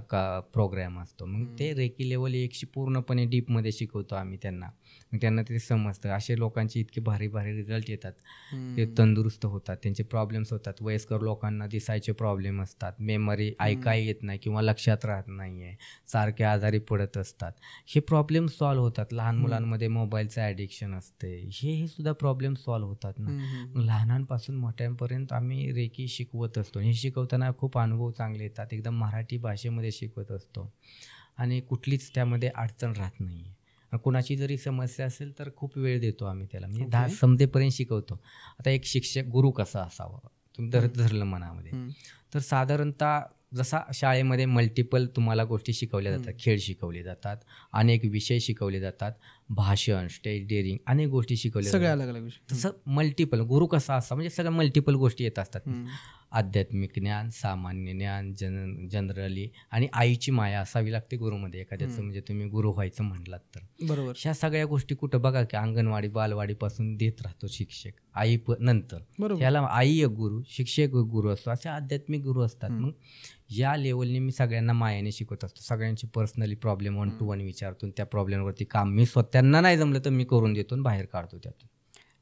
प्रोग्राम असतो. मग ते रेकी लेवल 1शी पूर्णपणे डीपमध्ये शिकवतो आम्ही त्यांना. मग त्यांना ते समजतं. असे लोकांचे इतके भारी भारी रिझल्ट येतात, ते तंदुरुस्त होतात, त्यांचे प्रॉब्लेम्स होतात. वयस्कर लोकांना दिसायचे प्रॉब्लेम असतात, मेमरी ऐकाय येत नाही किंवा लक्षात राहत नाही आहे, सारखे आजारी पडत असतात, हे प्रॉब्लेम सॉल्व्ह होतात. लहान मुलांमध्ये मोबाईलचं ॲडिक्शन असते, हे सुद्धा प्रॉब्लेम सॉल्व्ह होतात ना. मग लहानांपासून मोठ्यांपर्यंत आम्ही रेकी शिकवत असतो. हे शिकवताना खूप अनुभव चांगले येतात. एकदम मराठी भाषेमध्ये शिकवत असतो आणि कुठलीच त्यामध्ये अडचण राहत नाही आहे. कुणाची जरी समस्या असेल तर खूप वेळ देतो आम्ही त्याला, म्हणजे 10 समजेपर्यंत शिकवतो. आता एक शिक्षक गुरु कसा असावा तुम्ही धरलं मनामध्ये, तर साधारणतः जसा शाळेमध्ये मल्टिपल तुम्हाला गोष्टी शिकवल्या जातात, खेळ शिकवले जातात, अनेक विषय शिकवले जातात, भाषण, स्टेज डेअरिंग, अनेक गोष्टी शिकवल्या सगळ्या जातात. अलग अलग विषय. तसं मल्टिपल गुरु कसा असा म्हणजे सगळ्या मल्टिपल गोष्टी येत असतात. आध्यात्मिक ज्ञान, सामान्य ज्ञान, जनरली, आणि आईची माया असावी लागते गुरुमध्ये एखाद्याचं. म्हणजे तुम्ही गुरु व्हायचं म्हटलात तर बरोबर ह्या सगळ्या गोष्टी कुठं बघा की अंगणवाडी बालवाडीपासून देत राहतो शिक्षक. आई नंतर ह्याला आई एक गुरु, शिक्षक एक गुरु असतो, असे आध्यात्मिक गुरु असतात. मग या लेवलने मी सगळ्यांना मायाने शिकवत असतो. सगळ्यांची पर्सनली प्रॉब्लेम 1 to 1 विचारतो, त्या प्रॉब्लेमवरती काम मी स्वतःना नाही जमलं तर मी करून देतो, बाहेर काढतो त्यातून.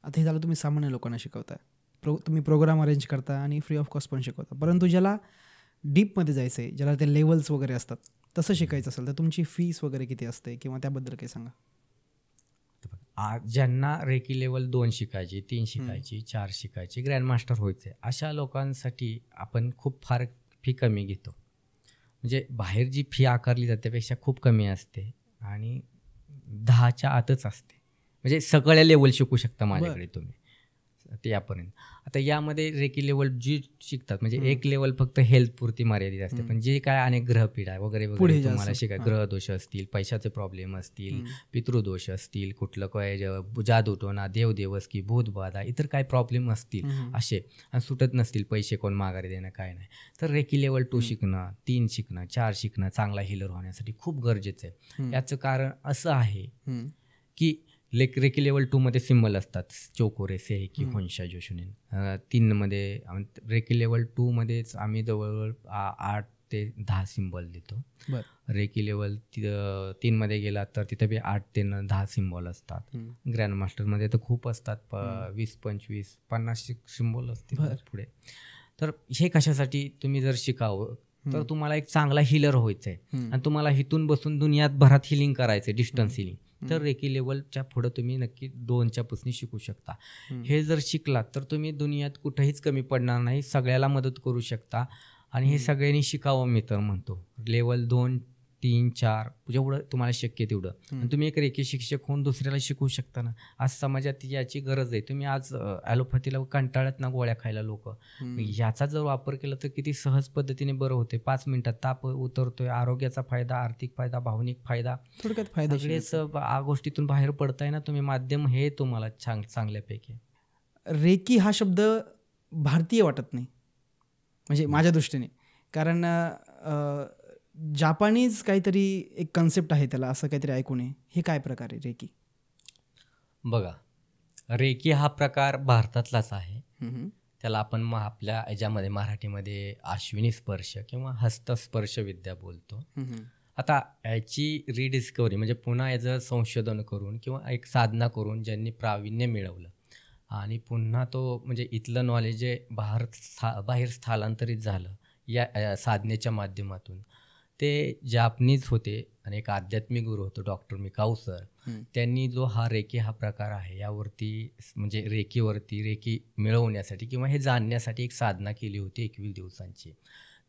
आता हे झालं तुम्ही सामान्य लोकांना शिकवता, तुम्ही प्रोग्राम अरेंज करता आणि फ्री ऑफ कॉस्ट पण शिकवता. परंतु ज्याला डीपमध्ये जायचं आहे, ज्याला ते लेवल्स वगैरे असतात, तसं शिकायचं असेल तर तुमची फीस वगैरे किती असते किंवा त्याबद्दल काही सांगा. ज्यांना रेकी लेवल 2 शिकायची, 3 शिकायची, 4 शिकायची, ग्रँडमास्टर व्हायचे, अशा लोकांसाठी आपण खूप फार फी कमी घेतो. म्हणजे बाहेर जी फी आकारली जाते त्यापेक्षा खूप कमी असते आणि 10च्या आतच असते. म्हणजे सगळ्या लेवल शिकू शकता माझ्याकडे तुम्ही ते यापर्यंत. आता यामध्ये रेकी लेवल जी शिकतात म्हणजे एक लेवल फक्त हेल्थ पुरती मर्यादित असते, पण जे काय अनेक ग्रहपीडा वगैरे वगैरे तुम्हाला शिकाय, ग्रहदोष असतील, पैशाचे प्रॉब्लेम असतील, पितृदोष असतील, कुठलं काय जादूटोना, देवदेवस की भूतबाधा, इतर काय प्रॉब्लेम असतील असे आणि सुटत नसतील, पैसे कोण माघारी देणं काय नाही, तर रेकी लेवल 2 शिकणं, 3 शिकणं, 4 शिकणं चांगला हिलर होण्यासाठी खूप गरजेचं आहे. याचं कारण असं आहे की रेकी लेवल 2 मध्ये सिम्बल असतात, चोकोरे, सेहेकी, होन्शा, जोशुनेन. 3 मध्ये रेकी लेवल 2 मध्येच आम्ही जवळजवळ 8 ते 10 सिम्बॉल देतो. रेकी लेवल 3 मध्ये गेला तर तिथे बी 8 ते 10 सिम्बॉल असतात. ग्रँडमास्टरमध्ये तर खूप असतात, 20, 25, 50 सिम्बॉल असतील पुढे. तर हे कशासाठी तुम्ही जर शिकावं तर तुम्हाला एक चांगला हिलर व्हायचं आहे आणि तुम्हाला इथून बसून दुनियात भरात हिलिंग करायचं आहे, डिस्टन्स हिलिंग, तर रेकी लेवलच्या पुढं तुम्ही नक्की 2च्या पुसनी शिकू शकता. हे जर शिकलात तर तुम्ही दुनियात कुठेहीच कमी पडणार नाही, सगळ्याला मदत करू शकता. आणि हे सगळ्यांनी शिकावं मी तर म्हणतो. लेवल 2, 3, 4 जेवढं तुम्हाला शक्य आहे तेवढं. आणि तुम्ही एक रेकी शिक्षक होऊन दुसऱ्याला शिकवू शकता ना. आज समाजात याची गरज आहे. तुम्ही आज ॲलोपॅथीला कंटाळत ना गोळ्या खायला लोक, याचा जर वापर केला तर किती सहज पद्धतीने बरं होते. 5 मिनिटात ताप उतरतोय, आरोग्याचा फायदा, आर्थिक फायदा, भावनिक फायदा, थोडक्यात फायदा सगळेच गोष्टीतून बाहेर पडताय ना तुम्ही. माध्यम हे तुम्हाला चांगल्यापैकी. रेकी हा शब्द भारतीय वाटत नाही म्हणजे माझ्या दृष्टीने, कारण जापानीज काहीतरी एक कन्सेप्ट आहे त्याला, असं काहीतरी ऐकू नये. हे काय प्रकार आहे रेकी? बघा, रेकी हा प्रकार भारतातलाच आहे. त्याला आपण आपल्या याच्यामध्ये मराठीमध्ये अश्विनी स्पर्श किंवा हस्तस्पर्श विद्या बोलतो. आता याची रिडिस्कवरी म्हणजे पुन्हा याचं संशोधन करून किंवा एक साधना करून ज्यांनी प्रावीण्य मिळवलं आणि पुन्हा तो म्हणजे इथलं नॉलेज जे बाहेर स्थलांतरित झालं या साधनेच्या माध्यमातून, ते जापनीज होते आणि एक आध्यात्मिक गुरु होतो डॉक्टर मिकाऊ सर. त्यांनी जो हा रेकी हा प्रकार आहे यावरती म्हणजे रेकी मिळवण्यासाठी किंवा हे जाणण्यासाठी एक साधना केली होती 21 दिवसांची.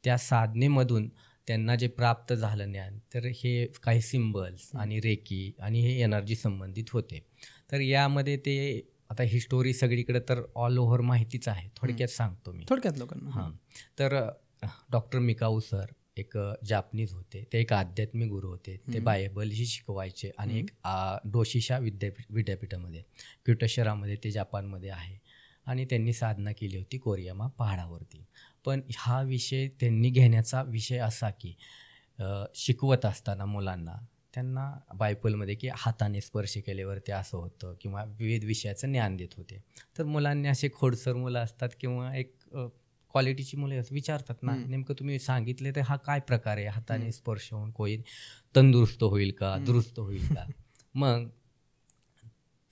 त्या साधनेमधून त्यांना जे प्राप्त झालं ज्ञान, तर हे काही सिम्बल्स आणि रेकी आणि हे एनर्जी संबंधित होते. तर यामध्ये ते आता ही स्टोरी सगळीकडे तर ऑल ओव्हर माहितीच आहे, थोडक्यात सांगतो मी. थोडक्यात लोकांना. हां, तर डॉक्टर मिकाऊ सर एक जापनीज होते, ते एक आध्यात्मिक गुरु होते. ते बायबलही शिकवायचे आणि एक डोशिशा विद्यापीठामध्ये क्युटाशरामध्ये ते जापानमध्ये आहे आणि त्यांनी साधना केली होती कोरियामा पहाडावरती. पण हा विषय त्यांनी घेण्याचा विषय असा की शिकवत असताना मुलांना त्यांना बायबलमध्ये की हाताने स्पर्श केल्यावरती असं होतं किंवा विविध विषयाचं ज्ञान देत होते. तर मुलांनी असे खोडसर मुलं असतात किंवा एक क्वालिटीची मुले विचारतात ना, नेमकं तुम्ही सांगितले तर हा काय प्रकार आहे, हाताने स्पर्श होऊन कोणी तंदुरुस्त होईल का, दुरुस्त होईल का? मग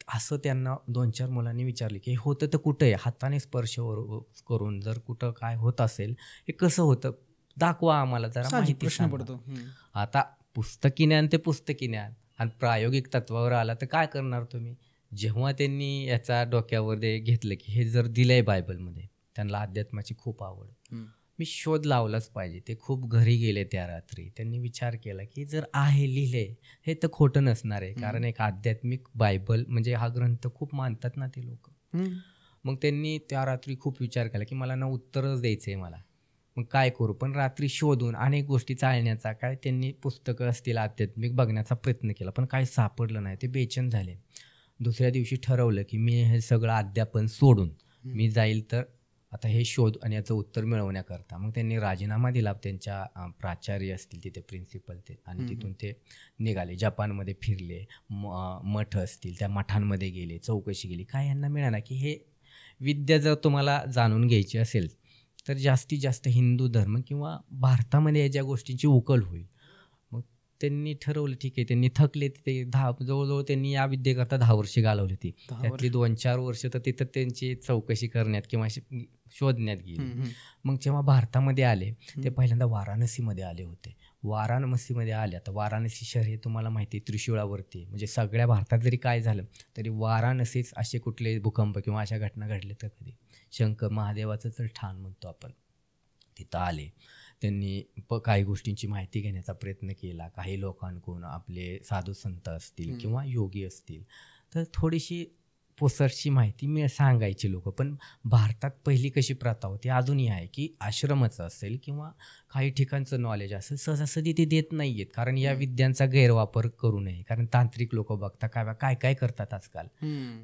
असं त्यांना 2-4 मुलांनी विचारले की हे होतं तर कुठं आहे, हाताने स्पर्श करून जर कुठं काय होत असेल हे कसं होतं, दाखवा आम्हाला जरा, माहिती प्रश्न पडतो. आता पुस्तकी ज्ञान ते पुस्तकी ज्ञान आणि प्रायोगिक तत्वावर आला तर काय करणार तुम्ही? जेव्हा त्यांनी याचा डोक्यावर घेतलं की हे जर दिलंय बायबलमध्ये, त्यांना अध्यात्माची खूप आवड, मी शोध लावलाच पाहिजे. ते खूप घरी गेले त्या रात्री. त्यांनी विचार केला की जर आहे लिहिले हे तर खोटं नसणार आहे, कारण एक आध्यात्मिक बायबल म्हणजे हा ग्रंथ खूप मानतात ना ते लोक. मग त्यांनी त्या रात्री खूप विचार केला की मला ना उत्तरच द्यायचं आहे मला, मग काय करू? पण रात्री शोधून अनेक गोष्टी चालण्याचा काय त्यांनी पुस्तकं असतील आध्यात्मिक बघण्याचा प्रयत्न केला, पण काही सापडलं नाही. ते बेचैन झाले. दुसऱ्या दिवशी ठरवलं की मी हे सगळं अध्यापन सोडून मी जाईल तर आता हे शोध आणि याचं उत्तर मिळवण्याकरता. मग त्यांनी राजीनामा दिला त्यांच्या प्राचार्य असतील तिथे प्रिन्सिपल ते, आणि तिथून ते निघाले. जपानमध्ये फिरले, मठ असतील त्या मठांमध्ये गेले, चौकशी केली. काय यांना मिळालं की हे विद्या जर तुम्हाला जाणून घ्यायची असेल तर जास्तीत जास्त हिंदू धर्म किंवा भारतामध्ये ज्या गोष्टींची उकल होईल. मग त्यांनी ठरवलं ठीक आहे. त्यांनी थकले तिथे जवळजवळ त्यांनी या विद्येकरता 10 वर्षे घालवली होती. त्यातली 2-4 वर्ष तर तिथं त्यांची चौकशी करण्यात किंवा शोधण्यात गेली. मग जेव्हा भारतामध्ये आले ते पहिल्यांदा वाराणसीमध्ये आले होते. वाराणसीमध्ये आले, आता वाराणसी शहर हे तुम्हाला माहिती आहे त्रिशूळावरती, म्हणजे सगळ्या भारतात जरी काय झालं तरी वाराणसीच असे कुठले भूकंप किंवा अशा घटना घडल्या तर कधी शंकर महादेवाचं तर ठाण म्हणतो आपण. तिथं आले, त्यांनी काही गोष्टींची माहिती घेण्याचा प्रयत्न केला. काही लोकांकडून आपले साधू संत असतील किंवा योगी असतील तर थोडीशी पुसरशी माहिती सांगायची लोक. पण भारतात पहिली कशी प्रथा होती, अजूनही आहे, की आश्रमाचं असेल किंवा काही ठिकाणचं नॉलेज असेल सहजासहजी ते देत नाही आहेत, कारण या विद्यांचा गैरवापर करू नये. कारण तांत्रिक लोक बघता काय काय करतात आजकाल,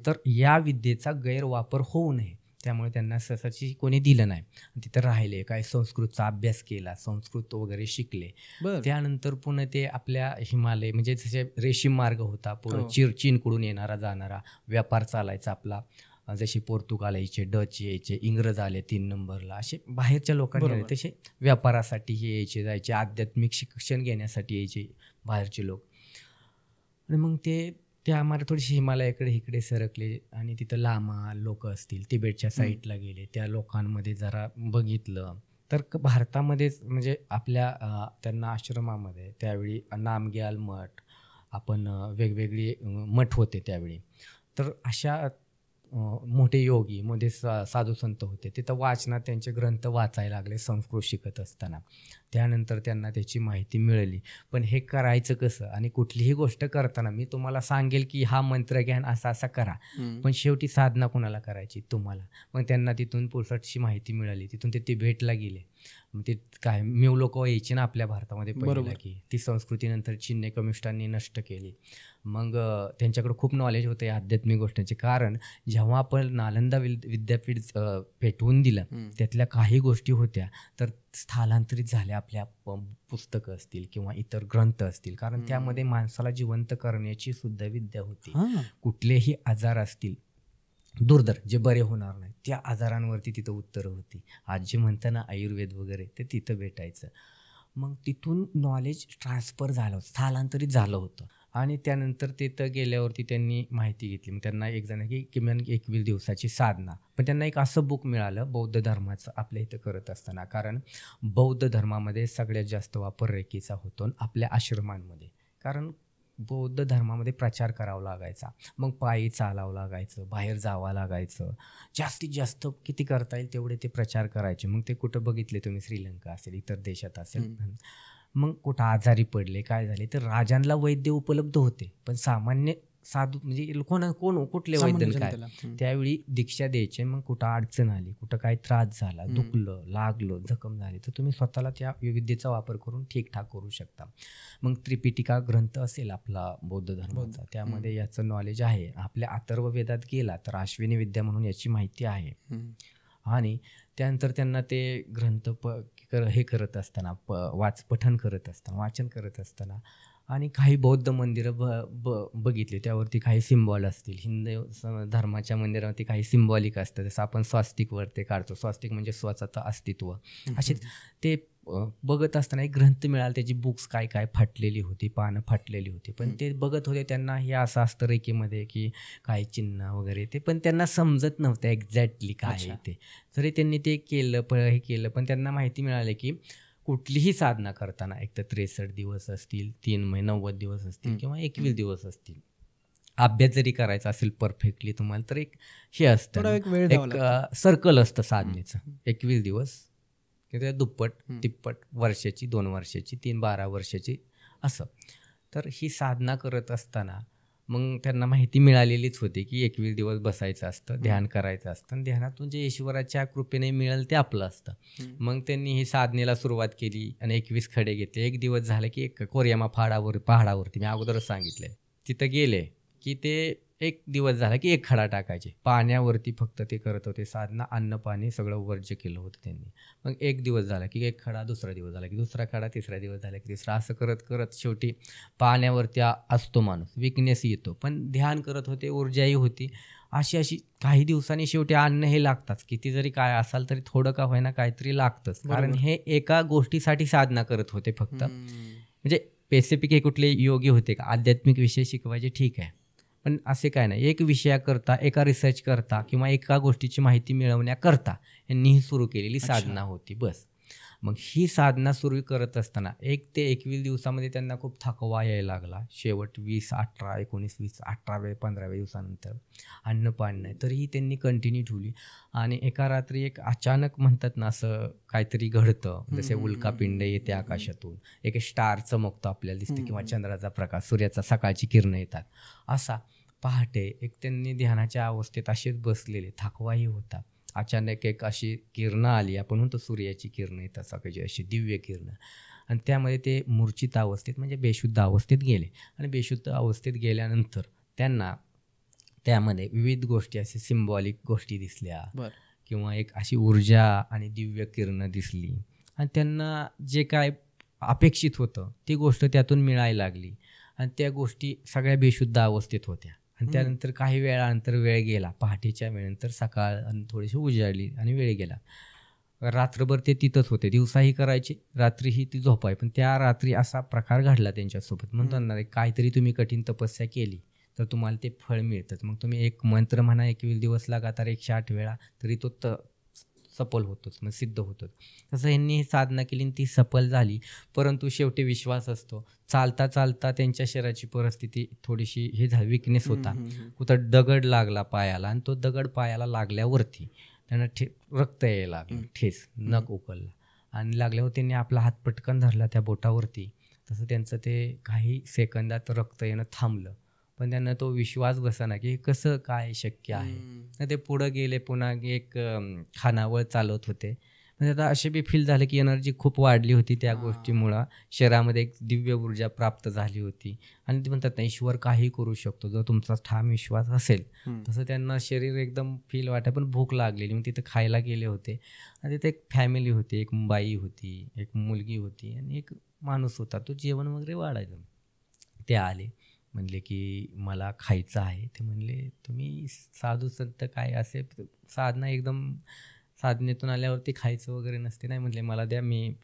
तर या विद्येचा गैरवापर होऊ नये त्यामुळे त्यांना सहसाची कोणी दिलं नाही. तिथं राहिले, काय संस्कृतचा अभ्यास केला, संस्कृत वगैरे शिकले. त्यानंतर पुन्हा ते आपल्या हिमालय म्हणजे जसे रेशीम मार्ग होता, चीनकडून येणारा जाणारा व्यापार चालायचा आपला. जसे पोर्तुगाल यायचे, डच यायचे, इंग्रज आले 3 नंबरला, असे बाहेरच्या लोकांनी आले तसे व्यापारासाठी यायचे जायचे, आध्यात्मिक शिक्षण घेण्यासाठी यायचे बाहेरचे लोक. आणि मग ते आम्हाला थोडीशी हिमालयाकडे इकडे सरकले आणि तिथं लामा लोक असतील तिबेटच्या साईडला गेले. त्या लोकांमध्ये जरा बघितलं तर भारतामध्येच म्हणजे आपल्या त्यांना आश्रमामध्ये त्यावेळी नामग्याल मठ, आपण वेगवेगळी मठ होते त्यावेळी. तर अशा मोठे योगी मध्ये साधू संत होते. तिथं वाचनात त्यांचे ग्रंथ वाचायला लागले संस्कृत शिकत असताना. त्यानंतर त्यांना त्याची माहिती मिळाली. पण हे करायचं कसं आणि कुठलीही गोष्ट करताना मी तुम्हाला सांगेल की हा मंत्रज्ञान असा असा करा, पण शेवटी साधना कोणाला करायची, तुम्हाला. मग त्यांना तिथून पुसटशी माहिती मिळाली. तिथून ते तिबेटला गेले. मग ते काय म्यू लोक यायची ना आपल्या भारतामध्ये पहिला, की ती संस्कृतीनंतर चीनने कम्युनिस्टांनी नष्ट केली. मग त्यांच्याकडे खूप नॉलेज होतं या आध्यात्मिक गोष्टींचे. कारण जेव्हा आपण नालंदा विद्यापीठ पेटवून दिलं त्यातल्या काही गोष्टी होत्या तर स्थलांतरित झाल्या आपल्या पुस्तकं असतील किंवा इतर ग्रंथ असतील, कारण त्यामध्ये माणसाला जिवंत करण्याची सुद्धा विद्या होती. कुठलेही आजार असतील दुर्धर जे बरे होणार नाही त्या आजारांवरती तिथं उत्तरं होती. आज जे म्हणतं ना आयुर्वेद वगैरे ते तिथं भेटायचं. मग तिथून नॉलेज ट्रान्सफर झालं, स्थलांतरित झालं होतं. आणि त्यानंतर तिथं गेल्यावरती त्यांनी माहिती घेतली. मग त्यांना एक जण की किमान 21 दिवसाची साधना, पण त्यांना एक असं बुक मिळालं बौद्ध धर्माचं आपल्या इथं करत असताना. कारण बौद्ध धर्मामध्ये सगळ्यात जास्त वापर रेकीचा होतो आपल्या आश्रमांमध्ये. कारण बौद्ध धर्मामध्ये प्रचार करावा लागायचा. मग पायी चालावं लागायचं, बाहेर जावं लागायचं, जास्तीत जास्त किती करता येईल तेवढे ते प्रचार करायचे. मग ते कुठं बघितले तुम्ही, श्रीलंका असेल, इतर देशात असेल. मग कुठं आजारी पडले, काय झाले, तर राजांना वैद्य उपलब्ध होते, पण सामान्य साधू म्हणजे कोण कुठले वैद्य काय, त्यावेळी दीक्षा द्यायचे. मग कुठं अडचण आली, कुठं काही त्रास झाला, दुखलं, लागलं, जखम झाली, तर तुम्ही स्वतःला त्या विद्येचा वापर करून ठीकठाक करू शकता. मग त्रिपिटिका ग्रंथ असेल आपला बौद्ध धर्माचा, त्यामध्ये याचं नॉलेज आहे. आपल्या अथर्व वेदात गेला तर अश्विनी विद्या म्हणून याची माहिती आहे. आणि त्यानंतर त्यांना ते ग्रंथ हे करत असताना पठण करत असताना, वाचन करत असताना, आणि काही बौद्ध मंदिरं बघितली, त्यावरती काही सिम्बॉल असतील. हिंदू धर्माच्या मंदिरावरती काही सिम्बॉलिक असतं, जसं आपण स्वास्तिकवरती काढतो, स्वास्तिक म्हणजे स्वतःचं अस्तित्व. असे ते बघत असताना एक ग्रंथ मिळाला, त्याची बुक्स काय काय फाटलेली होती, पानं फाटलेली होती, पण ते बघत होते. त्यांना हे असं असतं रेकीमध्ये की काही चिन्ह वगैरे, ते पण त्यांना समजत नव्हतं एक्झॅक्टली काय आहे ते. तरी त्यांनी ते हे केलं, पण त्यांना माहिती मिळाली की कुठलीही साधना करताना एक तर 63 दिवस असतील, 3 महिने 90 दिवस असतील, किंवा 21 दिवस असतील, अभ्यास जरी करायचा असेल परफेक्टली तुम्हाला, तर एक हे असतं, एक सर्कल असतं साधनेचं. 21 दिवस किंवा दुप्पट तिप्पट वर्षाची, 2 वर्षाची, 12 वर्षाची असं. तर ही साधना करत असताना मग त्यांना माहिती मिळालेलीच होती की 21 दिवस बसायचं असतं, ध्यान करायचं असतं, आणि ध्यानातून जे ईश्वराच्या कृपेने मिळेल ते आपलं असतं. मग त्यांनी ही साधनेला सुरुवात केली आणि 21 खडे घेतले. 1 दिवस झाला की एक कोरियामा पहाडावरती मी अगोदरच सांगितलंय, तिथं गेले की ते 1 दिवस झाला की 1 खडा टाकायचे. पाण्यावरती फक्त ते करत होते साधना, अन्न पाणी सगळं वर्ज्य केलं होतं त्यांनी. मग 1 दिवस झाला की 1 खडा, दुसरा दिवस झाला की दुसरा खडा, तिसरा दिवस झाला की तिसरा, असं करत करत शेवटी पाण्यावरती असतो माणूस, विकनेस येतो, पण ध्यान करत होते, ऊर्जाही होती. अशी काही दिवसांनी शेवटी अन्न हे लागतात, किती जरी काय असाल तरी थोडं का होईना काहीतरी लागतंच, कारण हे एका गोष्टीसाठी साधना करत होते फक्त. म्हणजे स्पेसिफिक हे कुठले योगी होते का आध्यात्मिक विषय शिकवायचे, ठीक आहे, पण असे काय नाही, एक विषयाकरता, एका रिसर्च करता किंवा एका गोष्टीची माहिती मिळवण्याकरता यांनी ही सुरू केलेली साधना होती, बस. मग ही साधना सुरू करत असताना 1 ते 21 दिवसामध्ये त्यांना खूप थकवा यायला लागला. शेवट 20, 18, 19, 20, 18व्या 15व्या दिवसानंतर अन्न पाणी नाही, तरीही त्यांनी कंटिन्यू ठेवली. आणि एका रात्री एक अचानक म्हणतात ना, असं काहीतरी घडतं, जसे उल्कापिंड येते आकाशातून, एक स्टार चमकतो आपल्याला दिसते, किंवा चंद्राचा प्रकाश, सूर्याचा सकाळची किरणं येतात. असा पहाटे एक त्यांनी ध्यानाच्या अवस्थेत असेच बसलेले, थकवाही होता. अचानक एक अशी किरणं आली, आपण म्हणतो सूर्याची किरणं येतात सकाळची, अशी दिव्य किरणं, आणि त्यामध्ये ते मूर्छित अवस्थेत म्हणजे बेशुद्ध अवस्थेत गेले. आणि बेशुद्ध अवस्थेत गेल्यानंतर त्यांना त्यामध्ये विविध गोष्टी, असे सिम्बॉलिक गोष्टी दिसल्या, किंवा एक अशी ऊर्जा आणि दिव्य किरणं दिसली, आणि त्यांना जे काय अपेक्षित होतं ती गोष्ट त्यातून मिळायला लागली. आणि त्या गोष्टी सगळ्या बेशुद्ध अवस्थेत होत्या. आणि त्यानंतर काही वेळानंतर वेळ गेला, पहाटेच्या वेळेनंतर सकाळ आणि थोडीशी उजाडली आणि वेळ गेला. रात्रभर ते तिथंच होते, दिवसाही करायचे, रात्रीही ती झोपाय. पण त्या रात्री असा प्रकार घडला त्यांच्यासोबत, म्हणतो ना, काहीतरी तुम्ही कठीण तपस्या केली तर तुम्हाला ते फळ मिळतंच. मग तुम्ही एक मंत्र म्हणा 21 दिवस लगातार 108 वेळा, तरी तो सफल होतोच, मग सिद्ध होतोच. तसं यांनी साधना केली आणि ती सफल झाली. परंतु शेवटी विश्वास असतो. चालता चालता त्यांच्या शरीराची परिस्थिती थोडीशी हे झाली, विकनेस होता, कुठं दगड लागला पायाला, आणि तो दगड पायाला लागल्यावरती त्यांना रक्त यायला लागलं, ठेस, नख उकलला, आणि लागल्यावर त्यांनी आपला हात पटकन धरला त्या बोटावरती. तसं त्यांचं ते काही सेकंदात रक्त येणं थांबलं. पण त्यांना तो विश्वास बसेना की कसं काय शक्य आहे. ते पुढं गेले, पुन्हा एक खानावळ चालवत होते. म्हणजे आता असे बी फील झालं की एनर्जी खूप वाढली होती त्या गोष्टीमुळं, शरीरामध्ये एक दिव्य ऊर्जा प्राप्त झाली होती. आणि ते म्हणतात ना, ईश्वर काही करू शकतो जर तुमचा ठाम विश्वास असेल. तसं त्यांना शरीर एकदम फील वाटाय, पण भूक लागलेली. मग तिथं खायला गेले होते, आणि तिथे एक फॅमिली होती, एक बाई होती, एक मुलगी होती, आणि एक माणूस होता, तो जेवण वगैरे वाढायचं. ते आले, म्हणले की मला खायचं आहे. ते म्हणले तुम्ही साधू संत काय असे साधना, एकदम साधनेतून आल्यावरती खायचं वगैरे नसते. नाही म्हणले, मला द्या, मी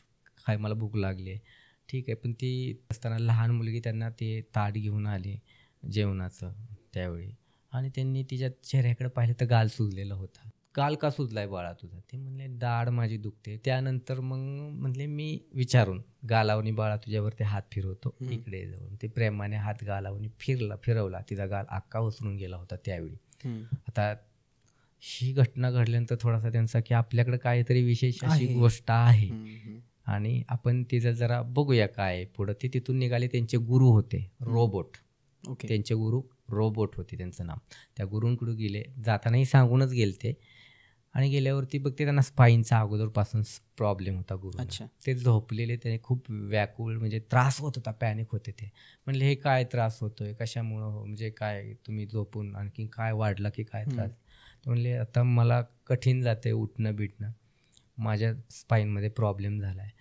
मला भूक लागली आहे. ठीक आहे. पण ती असताना लहान मुलगी त्यांना ते ताट घेऊन आली जेवणाचं त्यावेळी, आणि त्यांनी तिच्या चेहऱ्याकडे पाहिलं तर गाल सुजलेला होता. गाल का सुजलाय बाळा तुझा? ते म्हणले दाढ माझी दुखते. त्यानंतर मग म्हणले मी विचारून गालावनी बाळा तुझ्यावरती हात फिरवतो, इकडे जाऊन ते प्रेमाने हात गालावनी फिरवला. तिचा गाल अख्खा उसरून गेला होता त्यावेळी. आता ही घटना घडल्यानंतर थोडासा त्यांचा की आपल्याकडे काहीतरी विशेष अशी गोष्ट आहे आणि आपण तिचं जरा बघूया काय पुढं. ते तिथून निघाले. त्यांचे गुरु होते रोबोट. त्यांचे गुरु रोबोट होते त्यांचं नाव. त्या गुरूंकडे गेले, जातानाही सांगूनच गेले ते. आणि गेल्यावरती बघते त्यांना स्पाईनचा अगोदरपासून प्रॉब्लेम होता गुरु. ते झोपलेले, त्याने खूप व्याकुळ म्हणजे त्रास होत होता, पॅनिक होते ते. म्हणले हे काय त्रास होतोय, कशामुळं म्हणजे काय, तुम्ही झोपून आणखी काय वाढला की काय त्रास? म्हणले आता मला कठीण जाते उठणं बिटणं, माझ्या स्पाईनमध्ये प्रॉब्लेम झाला आहे.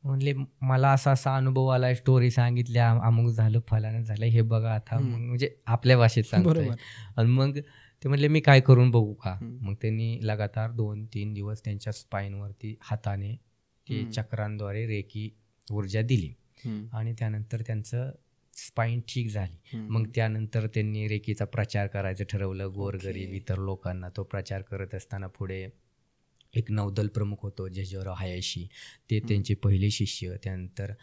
म्हणले मला असा असा अनुभव आला, स्टोरी सांगितल्या, अमुक झालं फलानं झालं, हे बघा आता. मग म्हणजे आपल्या भाषेत सांगतोय. आणि मग ते म्हणले मी काय करून बघू का? मग त्यांनी लगातार 2-3 दिवस त्यांच्या स्पाईनवरती हाताने ते चक्रांद्वारे रेकी ऊर्जा दिली आणि त्यानंतर त्यांचं स्पाईन ठीक झाली. मग त्यानंतर त्यांनी रेकीचा प्रचार करायचं ठरवलं, गोरगरीब इतर लोकांना. तो प्रचार करत असताना पुढे एक नौदल प्रमुख होतो जिजोरो हायाशी, ते त्यांचे पहिले शिष्य. त्यानंतर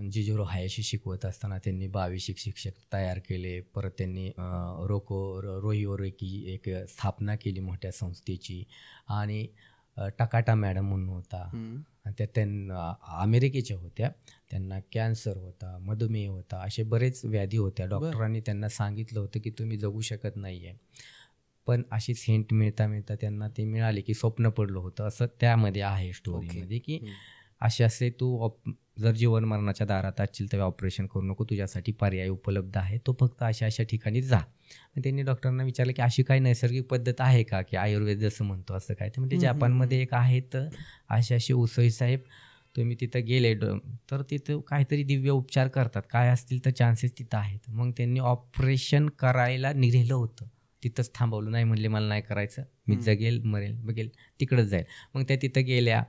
जिजोरो हायाशी शिकवत असताना त्यांनी 22 शिक्षक तयार केले. परत त्यांनी रोहिओ रेकी एक स्थापना केली मोठ्या संस्थेची. आणि टकाटा मॅडम म्हणून होता, त्या त्यांना अमेरिकेच्या होत्या. त्यांना कॅन्सर होता, मधुमेह होता, असे बरेच व्याधी होत्या. डॉक्टरांनी त्यांना सांगितलं होतं की तुम्ही जगू शकत नाही आहे. पण अशीच हिंट मिळता त्यांना ते मिळाली की स्वप्न पडलं होतं, असं त्यामध्ये आहे स्टोरीमध्ये. की असे तू जर जीवन मरणाच्या दारात असशील तर ऑपरेशन करू नको, तुझ्यासाठी पर्याय उपलब्ध आहे, तो फक्त अशा ठिकाणी जा. आणि त्यांनी डॉक्टरांना विचारलं की अशी काही नैसर्गिक पद्धत आहे का, की आयुर्वेद जसं म्हणतो असं काय? ते म्हणजे जपानमध्ये एक आहे, तर असे उसई साहेब तुम्ही तिथं गेले तर तिथं काहीतरी दिव्य उपचार करतात, काय असतील तर चान्सेस तिथं आहेत. मग त्यांनी ऑपरेशन करायला निघालं होतं, तिथंच थांबवलं. नाही म्हणले मला नाही करायचं, मी जगेल मरेल बघेल तिकडंच जाईल. मग त्या तिथं गेल्या,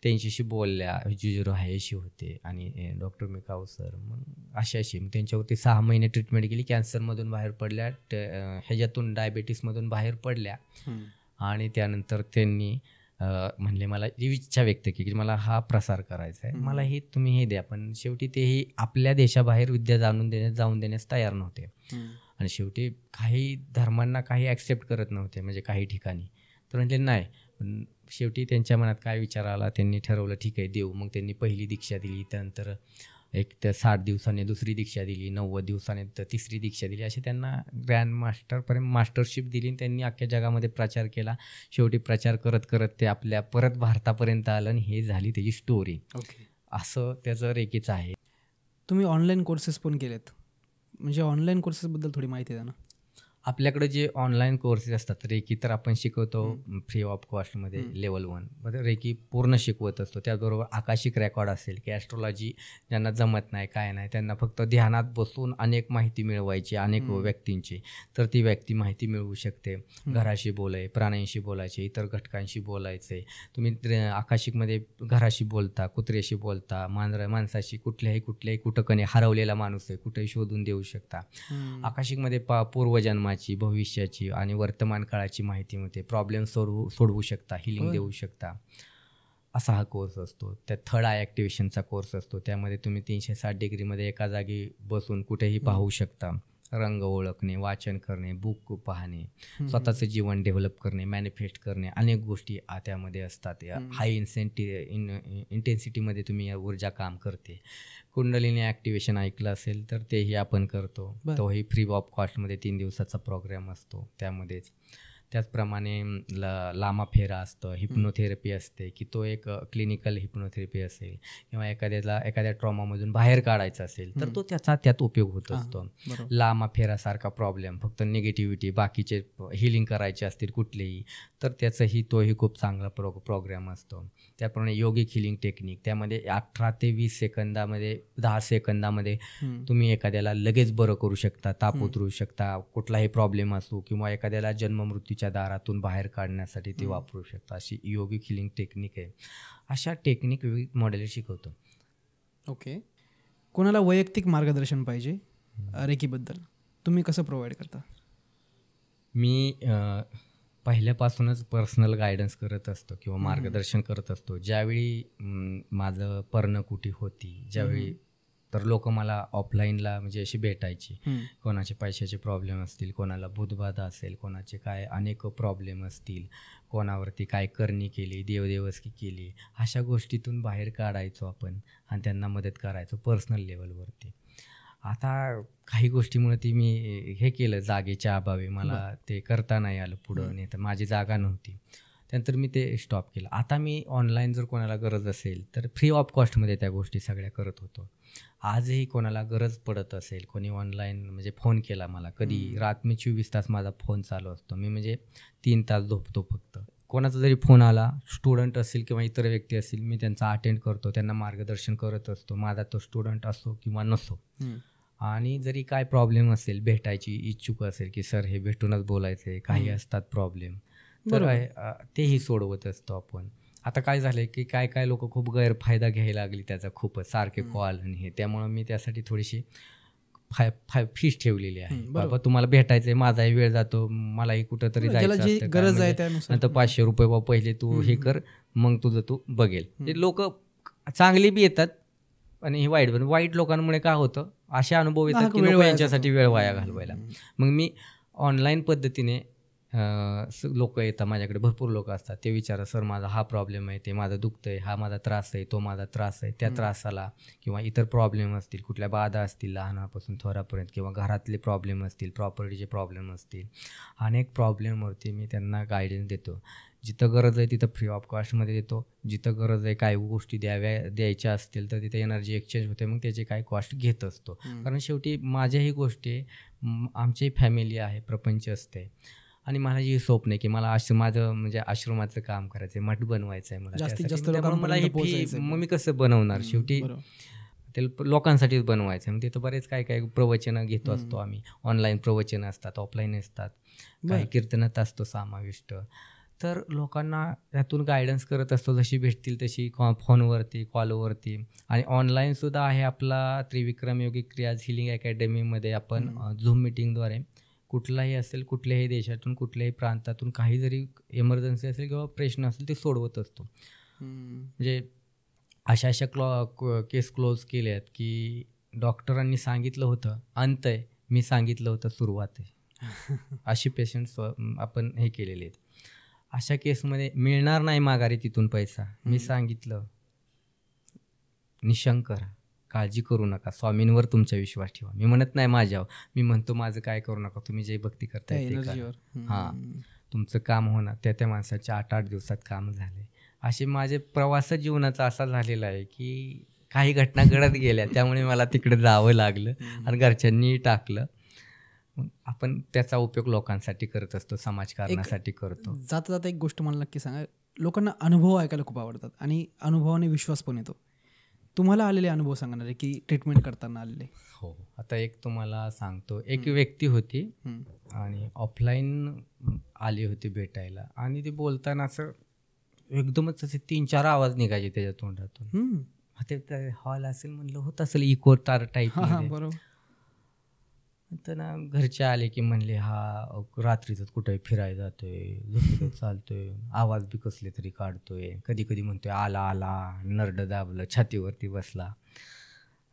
त्यांच्याशी बोलल्या. जिजोरो हायाशी होते आणि डॉक्टर मिकाओ सर. मग अशी मग त्यांच्यावरती 6 महिने ट्रीटमेंट केली. कॅन्सरमधून बाहेर पडल्या, ह्याच्यातून डायबिटीसमधून बाहेर पडल्या. आणि त्यानंतर त्यांनी म्हणले मला जी इच्छा व्यक्त केली की मला हा प्रसार करायचा आहे, मला हे तुम्ही हे द्या. पण शेवटी तेही आपल्या देशाबाहेर विद्या जाऊन देण्यास तयार नव्हते. आणि शेवटी काही धर्मांना काही ॲक्सेप्ट करत नव्हते, म्हणजे काही ठिकाणी. तर म्हणजे नाही, पण शेवटी त्यांच्या मनात काय विचार आला, त्यांनी ठरवलं ठीक आहे देऊ. मग त्यांनी पहिली दीक्षा दिली, त्यानंतर एक त्या 60 दिवसाने दुसरी दीक्षा दिली, 90 दिवसाने तर तिसरी दीक्षा दिली. अशी त्यांना ग्रँड मास्टरपर्यंत मास्टरशिप दिली. त्यांनी अख्ख्या जगामध्ये प्रचार केला. शेवटी प्रचार करत करत ते आपल्या परत भारतापर्यंत आलं आणि हे झाली त्याची स्टोरी. असं त्याचं रेकीचं आहे. तुम्ही ऑनलाईन कोर्सेस पण केलेत, म्हणजे ऑनलाईन कोर्सेसबद्दल थोडी माहिती द्या ना. आपल्याकडे जे ऑनलाईन कोर्सेस असतात, रेकी तर आपण शिकवतो फ्री ऑफ कॉस्टमध्ये लेवल 1 मध्ये रेकी पूर्ण शिकवत असतो. त्याचबरोबर आकाशिक रेकॉर्ड असेल की ॲस्ट्रोलॉजी ज्यांना जमत नाही काय नाही, त्यांना फक्त ध्यानात बसून अनेक माहिती मिळवायची, अनेक व्यक्तींची, तर ती व्यक्ती माहिती मिळवू शकते. घराशी बोलाय, प्राण्यांशी बोलायचे, इतर घटकांशी बोलायचे. तुम्ही आकाशिकमध्ये घराशी बोलता, कुत्र्याशी बोलता, माणसाशी, कुठल्याही कुटकने हरवलेला माणूस आहे कुठेही शोधून देऊ शकता. आकाशिकमध्ये पूर्वजन्म, भविष्याची आणि वर्तमान काळाची माहिती मिळते. प्रॉब्लेम सोडवू शकता, हिलिंग देऊ शकता, असा हा कोर्स असतो. त्यात थर्ड आय ॲक्टिव्हेशनचा कोर्स असतो. त्यामध्ये तुम्ही 360 डिग्रीमध्ये एका जागी बसून कुठेही पाहू शकता. रंग ओळखणे, वाचन करणे, बुक पाहणे, स्वतःचं जीवन डेव्हलप करणे, मॅनिफेस्ट करणे, अनेक गोष्टी त्यामध्ये असतात. हाय इंटेन्सिटीमध्ये तुम्ही ऊर्जा काम करते. कुंडलिनी ॲक्टिव्हेशन ऐकलं असेल तर तेही आपण करतो. तोही फ्री ऑफ कॉस्टमध्ये 3 दिवसाचा प्रोग्राम असतो. त्यामध्येच त्याचप्रमाणे लामा फेरा असतं, हिप्नोथेरपी असते, की तो एक क्लिनिकल हिप्नोथेरपी असेल किंवा एखाद्या ट्रॉमामधून बाहेर काढायचा असेल तर तो त्यात उपयोग होत असतो. लामा फेरासारखा प्रॉब्लेम, फक्त निगेटिव्हिटी, बाकीचे हिलिंग करायचे असतील कुठलेही, तर तोही खूप चांगला प्रोग्राम असतो. त्याप्रमाणे योगिक हिलिंग टेक्निक, त्यामध्ये 18 ते 20 सेकंदामध्ये 10 सेकंदामध्ये तुम्ही एखाद्याला लगेच बरं करू शकता, ताप उतरू शकता, कुठलाही प्रॉब्लेम असो, किंवा एखाद्याला जन्ममृत्यूच्या दारातून बाहेर काढण्यासाठी ते वापरू शकता. अशी योगिक हिलिंग टेक्निक आहे. अशा टेक्निक विविध मॉडेल शिकवतो. ओके. कोणाला वैयक्तिक मार्गदर्शन पाहिजे रेकीबद्दल, तुम्ही कसं प्रोव्हाइड करता? मी पहिल्यापासूनच पर्सनल गायडन्स करत असतो किंवा मार्गदर्शन करत असतो. ज्यावेळी माझं पर्णकुटी होती, ज्यावेळी तर लोक मला ऑफलाईनला म्हणजे अशी भेटायची. कोणाचे पैशाचे प्रॉब्लेम असतील, कोणाला भूतबाधा असेल, कोणाचे काय अनेक प्रॉब्लेम असतील, कोणावरती काय करणी केली, देवदेवस्की केली, अशा गोष्टीतून बाहेर काढायचो आपण आणि त्यांना मदत करायचो पर्सनल लेवलवरती. आता काही गोष्टीमुळे ती मी हे केलं, जागेच्या अभावी मला ते करता नाही आलं पुढं, नाही तर माझी जागा नव्हती. त्यानंतर मी ते स्टॉप केलं. आता मी ऑनलाईन जर कोणाला गरज असेल तर फ्री ऑफ कॉस्टमध्ये त्या गोष्टी सगळ्या करत होतो. आजही कोणाला गरज पडत असेल, कोणी ऑनलाईन म्हणजे फोन केला मला, कधी रात मी 24 तास माझा फोन चालू असतो. मी म्हणजे 3 तास झोपतो फक्त. कोणाचा जरी फोन आला, स्टुडंट असेल किंवा इतर व्यक्ती असतील, मी त्यांचा अटेंड करतो, त्यांना मार्गदर्शन करत असतो. माझा तो स्टुडंट असो किंवा नसो. आणि जरी काय प्रॉब्लेम असेल, भेटायची इच्छुक असेल की सर हे भेटूनच बोलायचं आहे, काही असतात प्रॉब्लेम, तर तेही सोडवत असतो आपण. आता काय झालं की काय लोक खूप गैरफायदा घ्यायला लागली त्याचा, खूपच सारखे कॉल आणि हे. त्यामुळं मी त्यासाठी थोडीशी फीस ठेवलेली आहे. बाबा तुम्हाला भेटायचं आहे, माझाही वेळ जातो, मलाही कुठंतरी जायचं असतं, गरज आहे नंतर 500 रुपये बाबा पहिले तू हे कर, मग तुझं तू बघेल. ते लोक चांगली बी येतात आणि वाईट लोकांमुळे काय होतं, असे अनुभव येतात की लोक यांच्यासाठी वेळ वाया घालवायला. मग मी ऑनलाईन पद्धतीने लोक येतात माझ्याकडे, भरपूर लोक असतात, ते विचारा सर माझा हा प्रॉब्लेम आहे, ते माझं दुखतंय, हा माझा त्रास आहे, तो माझा त्रास आहे. त्या त्रासाला किंवा इतर प्रॉब्लेम असतील, कुठल्या बाधा असतील लहानापासून थोरापर्यंत, किंवा घरातले प्रॉब्लेम असतील, प्रॉपर्टीचे प्रॉब्लेम असतील, अनेक प्रॉब्लेमवरती मी त्यांना गायडन्स देतो. जिथं गरज आहे तिथं फ्री ऑफ कॉस्टमध्ये देतो. जिथं गरज आहे काही गोष्टी द्यायच्या असतील तर तिथे एनर्जी एक्सचेंज होते, मग त्याची काही कॉस्ट घेत असतो. कारण शेवटी माझ्याही गोष्टी, आमची फॅमिली आहे, प्रपंच असते आणि मला जी स्वप्न आहे की मला माझं म्हणजे आश्रमाचं काम करायचं आहे, मठ बनवायचं आहे मला, त्यामुळे मला हे मग मी कसं बनवणार, शेवटी ते लोकांसाठीच बनवायचं आहे. मग तिथं बरेच काय प्रवचनं घेतो असतो आम्ही. ऑनलाईन प्रवचनं असतात, ऑफलाईन असतात, काही कीर्तनात असतो समाविष्ट. तर लोकांना त्यातून गायडन्स करत असतो, जशी भेटतील तशी, फोनवरती, कॉलवरती. आणि ऑनलाईनसुद्धा आहे आपला त्रिविक्रम योगिक क्रियाज हिलिंग अकॅडमीमध्ये. आपण झूम मिटिंगद्वारे कुठलाही असेल, कुठल्याही देशातून, कुठल्याही प्रांतातून काही जरी इमर्जन्सी असेल किंवा प्रश्न असेल ते सोडवत असतो. म्हणजे अशा केस क्लोज केल्या आहेत की डॉक्टरांनी सांगितलं होतं अंत आहे, मी सांगितलं होतं सुरुवात आहे. अशी पेशंट्स आपण हे केलेले आहेत. अशा केसमध्ये मिळणार नाही माघारी तिथून पैसा. मी सांगितलं निशंक करा, काळजी करू नका, स्वामींवर तुमचा विश्वास ठेवा. मी म्हणत नाही माझ्यावर, मी म्हणतो माझं काय करू नका, तुम्ही जे भक्ती करताय ते करा. हां, तुमचं काम होणार. त्या माणसाच्या 8-8 दिवसात काम झाले. असे माझे प्रवास जीवनाचा असा झालेला आहे की काही घटना घडत गेल्या, त्यामुळे मला तिकडे जावं लागलं आणि घरच्यांनी टाकलं. आपण त्याचा उपयोग लोकांसाठी करत असतो, समाजकारणासाठी करतो. जाता जाता एक गोष्ट मला नक्की सांगा, लोकांना अनुभव ऐकायला खूप आवडतात आणि अनुभवाने विश्वास पण येतो. तुम्हाला आलेले अनुभव सांगणार आहे की ट्रीटमेंट करताना आलेले? हो, आता एक तुम्हाला सांगतो. एक व्यक्ती होती आणि ऑफलाईन आली होती भेटायला, आणि ती बोलताना असं एकदमच असे 3-4 आवाज निघायचे त्याच्या तोंडातून. ते हॉल असेल म्हणलं, होत असेल इको तार टाईप. बरोबर. तर ना घरचे आले की म्हणले हा रात्रीच कुठे फिरायला जातोय, झोपत चालतोय, आवाज बी कसले तरी काढतोय, कधी कधी म्हणतोय आला आला, नरड दाबलं, छातीवरती बसला.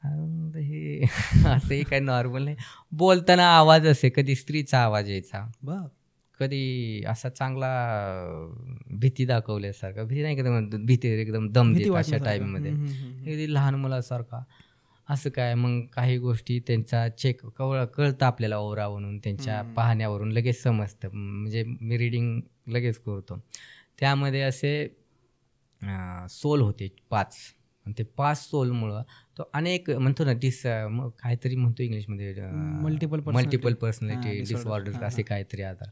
हे असंही काय नॉर्मल नाही. बोलताना आवाज असे, कधी स्त्रीचा आवाज यायचा, कधी असा चांगला भीती दाखवल्यासारखा, भीती नाही का, भीती एकदम दम देत अशा टाईममध्ये, कधी लहान मुलासारखा. असं काय, मग काही गोष्टी त्यांचा चेक कळतं आपल्याला ओरावरून, त्यांच्या पाहण्यावरून लगेच समजतं. म्हणजे मी रीडिंग लगेच करतो. त्यामध्ये असे सोल होते 5, आणि ते 5 सोलमुळं तो अनेक म्हणतो ना काहीतरी म्हणतो इंग्लिशमध्ये मल्टिपल पर्सनॅलिटी डिसऑर्डर असे काहीतरी आजार.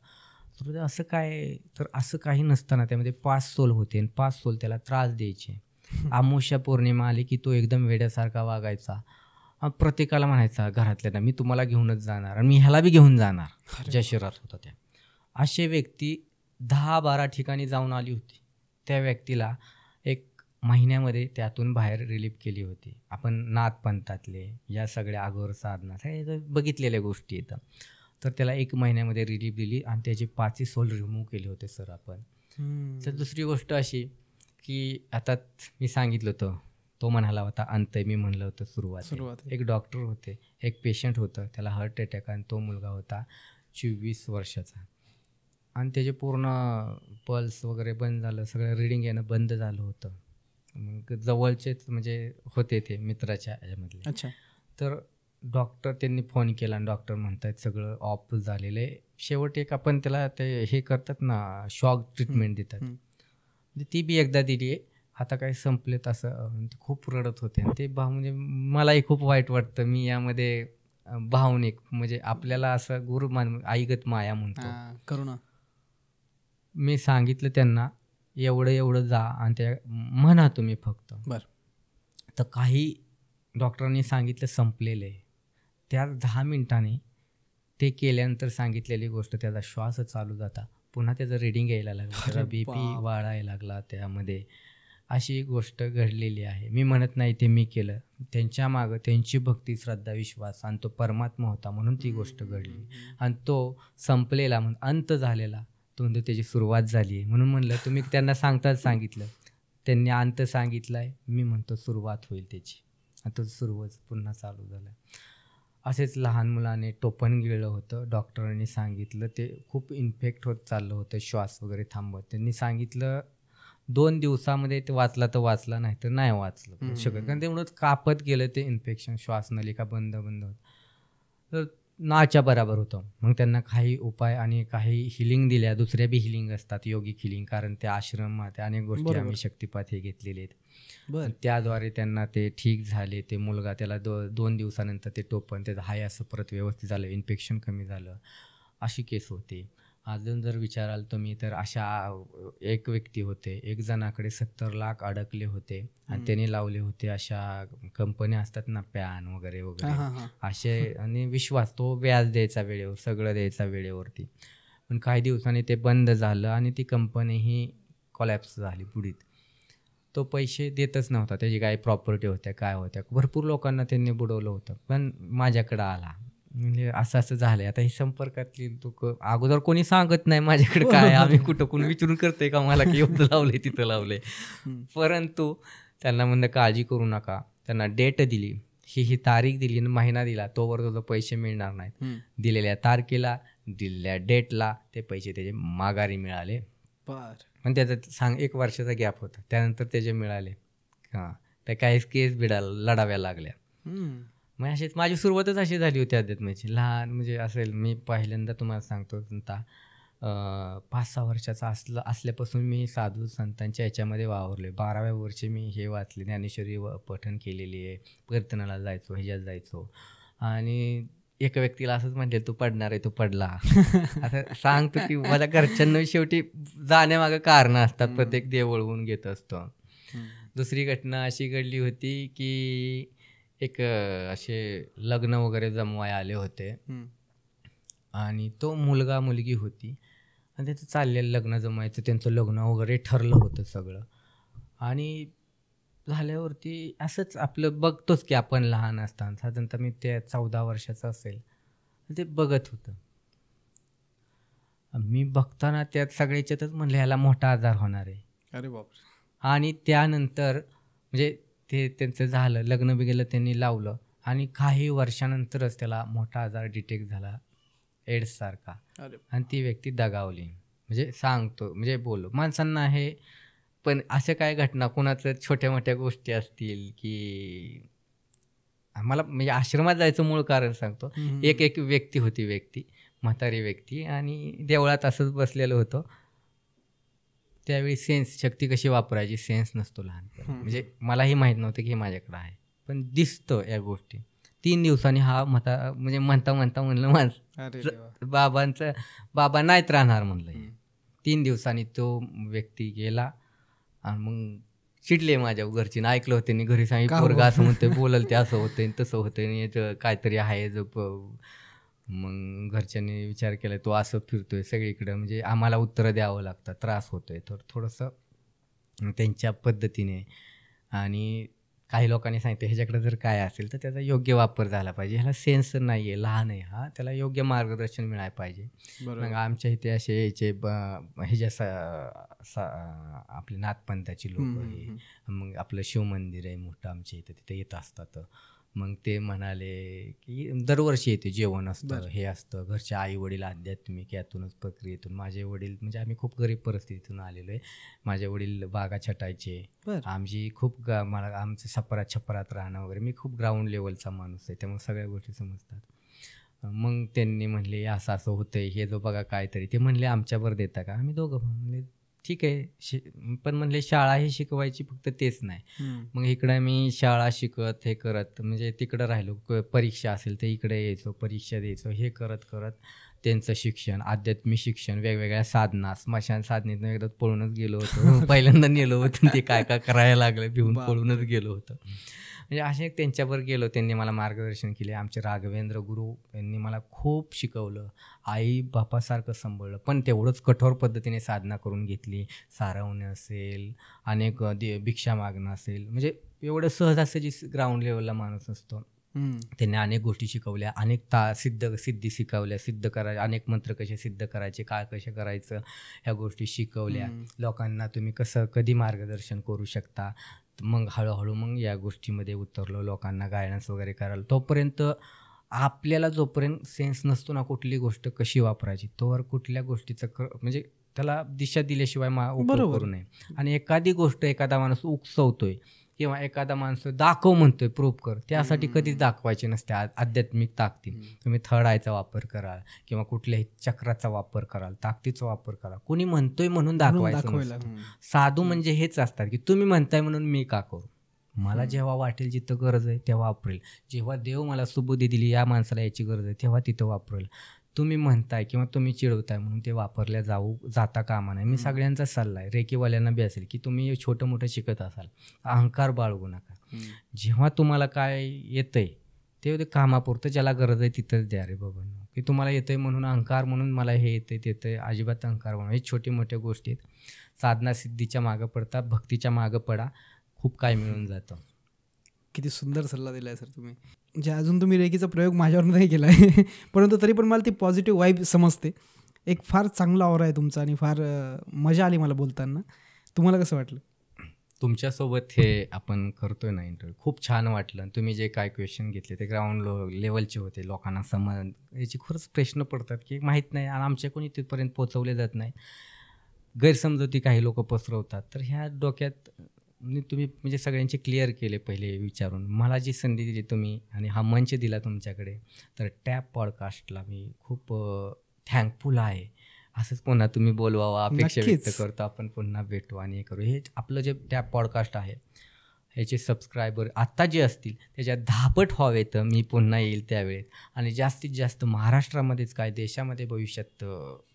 तर असं काय, तर असं काही नसताना त्यामध्ये 5 सोल होते आणि 5 सोल त्याला त्रास द्यायचे. अमावस्या पौर्णिमा आली की तो एकदम वेड्यासारखा वागायचा. प्रत्येकाला म्हणायचा घरातल्या, मी तुम्हाला घेऊनच जाणार आणि मी ह्याला बी घेऊन जाणार, ज्या शहरात होता त्या. असे व्यक्ती 10-12 ठिकाणी जाऊन आली होती. त्या व्यक्तीला 1 महिन्यामध्ये त्यातून बाहेर रिलीफ केली होती. आपण नाथपंथातले या सगळ्या अघोर साधना बघितलेल्या गोष्टी येतात. तर त्याला 1 महिन्यामध्ये रिलीफ दिली आणि त्याचे 5 सोल रिमूव्ह केले होते सर आपण. तर दुसरी गोष्ट अशी की आता मी सांगितलं होतं, तो म्हणाला होता अंत, मी म्हणलं होतं सुरुवात. एक डॉक्टर होते, एक पेशंट होतं, त्याला हार्ट अटॅक, आणि तो मुलगा होता 24 वर्षाचा आणि त्याचे पूर्ण पल्स वगैरे बंद झालं, सगळं रीडिंग येणं बंद झालं होतं. मग जवळचेच म्हणजे होते ते मित्राच्या ह्याच्यामधले. अच्छा. तर डॉक्टर त्यांनी फोन केला आणि डॉक्टर म्हणतात सगळं ऑफ झालेलं आहे. शेवट एक आपण त्याला ते हे करतात ना, शॉक ट्रीटमेंट देतात, ती बी एकदा दिली आहे. आता काही संपलेत असं खूप रडत होते. आणि ते म्हणजे मलाही खूप वाईट वाटतं. मी यामध्ये भावनिक म्हणजे आपल्याला असं गुरु आईगत माया म्हणतो, करुणा. मी सांगितलं त्यांना एवढं जा आणि ते म्हणा तुम्ही फक्त. बरं. तर काही डॉक्टरांनी सांगितलं संपलेलं आहे. त्या 10 मिनिटांनी ते केल्यानंतर सांगितलेली गोष्ट, त्याचा श्वास चालू जाता, पुन्हा त्याचं रीडिंग यायला लागलं, त्याचा BP वाढायला लागला त्यामध्ये. अशी गोष्ट घडलेली आहे. मी म्हणत नाही ते मी केलं, त्यांच्या मागं त्यांची भक्ती, श्रद्धा, विश्वास आणि तो परमात्मा होता म्हणून ती गोष्ट घडली. आणि तो संपलेला म्हणून अंत झालेला, तो म्हणजे त्याची सुरुवात झाली आहे. म्हणून म्हणलं तुम्ही त्यांना सांगताच सांगितलं, त्यांनी अंत सांगितला आहे, मी म्हणतो सुरुवात होईल त्याची. आता सुरुवात पुन्हा चालू झालं. असेच लहान मुलाने टोपण गिळलं होतं, डॉक्टरांनी सांगितलं ते खूप इन्फेक्ट होत चाललं होतं, श्वास वगैरे थांबवत. त्यांनी सांगितलं 2 दिवसामध्ये ते वाचला तर वाचला, नाही तर नाही वाचलं शकत, कारण तेवढंच कापत गेलं ते इन्फेक्शन, श्वासनलिका बंद होत. तर नाच्या बरोबर होतं. मग त्यांना काही उपाय आणि काही हिलिंग दिल्या, दुसऱ्या बी हिलिंग असतात, योगिक हिलिंग, कारण त्या आश्रमात अनेक गोष्टी आम्ही शक्तिपात हे घेतलेले आहेत. त्याद्वारे त्यांना ते ठीक झाले. ते मुलगा त्याला 2 दिवसानंतर ते टोपण त्याचं हाय असं परत व्यवस्थित झालं, इन्फेक्शन कमी झालं. अशी केस होती. अजून जर विचाराल तुम्ही तर अशा एक व्यक्ती होते, एक जणाकडे 70 लाख अडकले होते आणि त्यांनी लावले होते अशा कंपन्या असतात ना, पॅन वगैरे वगैरे असे, आणि विश्वास, तो व्याज द्यायचा वेळेवर, सगळं द्यायचा वेळेवरती. पण काही दिवसांनी ते बंद झालं आणि ती कंपनीही कोलॅप्स झाली, बुडीत. तो पैसे देतच नव्हता, त्याची काही प्रॉपर्टी होत्या, काय होत्या, भरपूर लोकांना त्यांनी बुडवलं होतं. पण माझ्याकडं आला, म्हणजे असं झालंय. आता ही संपर्कातली लोक, अगोदर कोणी सांगत नाही माझ्याकडे काय, आम्ही कुठं कोणी विचारून करते का मला की एवढं लावलंय तिथं लावलंय. परंतु त्यांना म्हणलं काळजी करू नका. त्यांना डेट दिली, ही तारीख दिली, महिना दिला, तोवर तुझं पैसे मिळणार नाहीत. दिलेल्या तारखेला, दिलेल्या डेटला ते पैसे त्याचे माघारी मिळाले. पण त्याचा 1 वर्षाचा गॅप होता, त्यानंतर त्याचे मिळाले. तर काही केस लढाव्या लागल्या. मग अशीच माझी सुरुवातच अशी झाली होती अध्यात्माची. लहान म्हणजे असेल, मी पहिल्यांदा तुम्हाला सांगतो, 5-6 वर्षाचा असल्यापासून मी साधू संतांच्या ह्याच्यामध्ये वावरले. 12व्या वर्षी मी हे वाचले, ज्ञानेश्वरी पठण केलेली आहे, कीर्तनाला जायचो, ह्याच्यात जायचो. आणि एका व्यक्तीला असंच म्हणले, तू पडणार आहे, तू पडला. आता सांगतो की माझ्या घरच्यांना शेवटी जाण्यामागं कारणं असतात, प्रत्येक देव वळवून घेत असतो. दुसरी घटना अशी घडली होती की एक असे लग्न वगैरे जमवाय आले होते आणि तो मुलगा मुलगी होती आणि त्याचं चाललेलं लग्न जमवायचं, त्यांचं लग्न वगैरे ठरलं होतं सगळं. आणि झाल्यावरती असंच आपलं बघतोच की आपण लहान असताना, साधारणतः मी ते 14 वर्षाचं असेल, ते बघत होतं. मी बघताना त्यात सगळ्याच्यातच म्हणलं ह्याला मोठा आजार होणार आहे. अरे बाप. आणि त्यानंतर म्हणजे ते त्यांचं झालं, लग्न बी गेलं, त्यांनी लावलं आणि काही वर्षानंतरच त्याला मोठा आजार डिटेक्ट झाला, एड्स सारखा. आणि ती व्यक्ती दगावली. म्हणजे सांगतो, म्हणजे बोललो माणसांना हे. पण अशा काय घटना कोणाचं छोट्या मोठ्या गोष्टी असतील की आम्हाला, म्हणजे आश्रमात जायचं मूळ कारण सांगतो. एक व्यक्ती होती, म्हातारी व्यक्ती, आणि देवळात असंच बसलेलं होतं. त्यावेळी सेन्स, शक्ती कशी वापरायची सेन्स नसतो लहानपणी. म्हणजे मलाही माहीत नव्हतं की हे माझ्याकडं आहे, पण दिसतं या गोष्टी. 3 दिवसांनी हा म्हणजे म्हणता म्हणलं बाबा नाहीत राहणार म्हणलं. 3 दिवसांनी तो व्यक्ती गेला आणि मग चिडले माझ्या घरची, ऐकलं होते, घरी सांगितलं पोरगा असं म्हणते, बोलल ते असं होतं तसं होतं, काहीतरी आहे. मग घरच्यांनी विचार केला, तो असं फिरतोय सगळीकडं, म्हणजे आम्हाला उत्तरं द्यावं लागतं, त्रास होतोय थोडंसं त्यांच्या पद्धतीने. आणि काही लोकांनी सांगितलं ह्याच्याकडे जर काय असेल तर त्याचा योग्य वापर झाला पाहिजे, ह्याला सेन्स नाही आहे, लहान आहे हा, त्याला योग्य मार्गदर्शन मिळायला पाहिजे. मग आमच्या इथे असे याचे आपले नाथपंथाची लोक हे, मग आपलं शिवमंदिर आहे मोठं आमच्या इथं, तिथे येत असतात. मग ते म्हणाले की दरवर्षी येते, जेवण असतं, हे असतं, घरच्या आई वडील आध्यात्मिक यातूनच प्रक्रियेतून. माझे वडील म्हणजे आम्ही खूप गरीब परिस्थितीतून आलेलो आहे. माझे वडील बागा छटायचे, आमची खूप मला आमचं छपरात राहणं वगैरे, मी खूप ग्राउंड लेवलचा माणूस आहे, त्यामुळे सगळ्या गोष्टी समजतात. मग त्यांनी म्हणले असं असं होतंय, हे जो बघा काहीतरी, ते म्हणले आमच्यावर देता का? आम्ही दोघं म्हणले ठीक आहे, पण म्हणले शाळा ही शिकवायची, फक्त तेच नाही. मग इकडं मी शाळा शिकत हे करत म्हणजे तिकडं राहिलो, परीक्षा असेल तर इकडे यायचो, परीक्षा द्यायचो, हे करत करत त्यांचं शिक्षण, आध्यात्मिक शिक्षण, वेगवेगळ्या साधना, स्मशान साधनेतून एकदा पळूनच गेलो होतो. पहिल्यांदा नेलो होतं, ते काय काय करायला लागलं, भिवून पळूनच गेलो होतो. म्हणजे असे त्यांच्यावर गेलो, त्यांनी मला मार्गदर्शन केले. आमचे राघवेंद्र गुरु यांनी मला खूप शिकवलं, आई बापासारखं सांभाळलं, पण तेवढंच कठोर पद्धतीने साधना करून घेतली. सारवणं असेल, अनेक भिक्षा मागणं असेल, म्हणजे एवढं सहजासहजी ग्राउंड लेवलला माणूस असतो. त्यांनी अनेक गोष्टी शिकवल्या, अनेक सिद्धी शिकवल्या, सिद्ध करायचे, अनेक मंत्र कसे सिद्ध करायचे, काय कसे करायचं, ह्या गोष्टी शिकवल्या. लोकांना तुम्ही कधी मार्गदर्शन करू शकता. मग हळूहळू मग या गोष्टीमध्ये उतरलो, लोकांना गायडन्स वगैरे करायला. तोपर्यंत आपल्याला जोपर्यंत सेन्स नसतो ना कुठली गोष्ट कशी वापरायची, तोवर कुठल्या गोष्टीचं म्हणजे त्याला दिशा दिल्याशिवाय उपयोग करू नये. आणि एखादी गोष्ट एखादा माणूस उकसवतोय किंवा एखादा माणूस दाखव म्हणतोय, प्रूफ कर, त्यासाठी कधीच दाखवायचे नसते. आध्यात्मिक ताकद तुम्ही थर्ड आयचा वापर कराल किंवा कुठल्याही चक्राचा वापर कराल, ताकदीचा वापर कराल. कोणी म्हणतोय म्हणून दाखवायचं. साधू म्हणजे हेच असतात की तुम्ही म्हणताय म्हणून मी का करू, मला जेव्हा वाटेल जिथं गरज आहे तेव्हा वापरेल, जेव्हा देव मला सुबुद्धी दिली या माणसाला याची गरज आहे तेव्हा तिथं वापरेल. तुम्ही म्हणताय किंवा तुम्ही चिडवताय म्हणून ते वापरल्या जाता कामा नाही. मी सगळ्यांचा सल्ला आहे, रेकीवाल्यांना बी असेल, की तुम्ही छोटं मोठं शिकत असाल, अहंकार बाळगू नका. जेव्हा तुम्हाला काय येतंय ते कामापुरतं, ज्याला गरज आहे तिथंच द्या रे बाबा. की तुम्हाला येतंय म्हणून अहंकार, म्हणून मला हे येतंय ते येतंय, अजिबात अहंकार म्हणून. हे छोटे मोठ्या गोष्टी आहेत. साधना सिद्धीच्या मागं पडता, भक्तीच्या मागं पडा, खूप काय मिळून जातं. किती सुंदर सल्ला दिला आहे सर तुम्ही. म्हणजे अजून तुम्ही रेकीचा प्रयोग माझ्यावर नाही केला आहे, परंतु तरी पण मला ती पॉझिटिव्ह वाईब समजते. एक फार चांगला ऑरा आहे तुमचा आणि फार मजा आली मला बोलताना. तुम्हाला कसं वाटलं? तुमच्यासोबत हे आपण करतोय ना इंटरव्ह्यू, खूप छान वाटलं. तुम्ही जे काय क्वेश्चन घेतले ते ग्राउंड लेवलचे होते, लोकांना याची खरंच प्रश्न पडतात की माहीत नाही आणि आमच्या कोणी तिथपर्यंत पोचवले जात नाही. गैरसमजुती काही लोक पसरवतात, तर ह्या डोक्यात तुम्ही म्हणजे सगळ्यांचे क्लिअर केले पहिले विचारून. मला जी संधी दिली तुम्ही आणि हा मंच दिला तुमच्याकडे, तर टॅप पॉडकास्टला मी खूप थँकफुल आहे. असंच पुन्हा तुम्ही बोलवावं अपेक्षा व्यक्त करतो. आपण पुन्हा भेटू आणि हे करू. हे आपलं जे टॅप पॉडकास्ट आहे ह्याचे सबस्क्रायबर आत्ता जे असतील त्याच्यात 10 पट व्हावेत, मी पुन्हा येईल त्यावेळेस, आणि जास्तीत जास्त महाराष्ट्रामध्येच काय देशामध्ये भविष्यात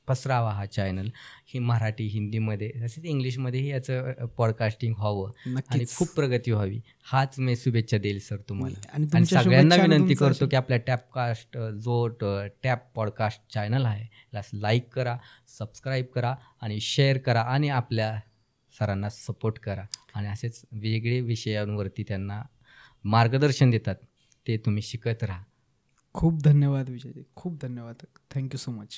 पसरावा हा चॅनल. ही मराठी, हिंदीमध्ये तसेच इंग्लिशमध्येही याचं पॉडकास्टिंग व्हावं आणि खूप प्रगती व्हावी, हाच मी शुभेच्छा देईल सर तुम्हाला. आणि सगळ्यांना विनंती करतो की आपल्या टॅपकास्ट जो टॅप पॉडकास्ट चॅनल आहे याला लाईक करा, सबस्क्राईब करा आणि शेअर करा आणि आपल्या सरांना सपोर्ट करा. आणि असेच वेगळे विषयांवरती त्यांना मार्गदर्शन देतात ते तुम्ही शिकत राहा. खूप धन्यवाद विजयजी, खूप धन्यवाद. Thank you so much.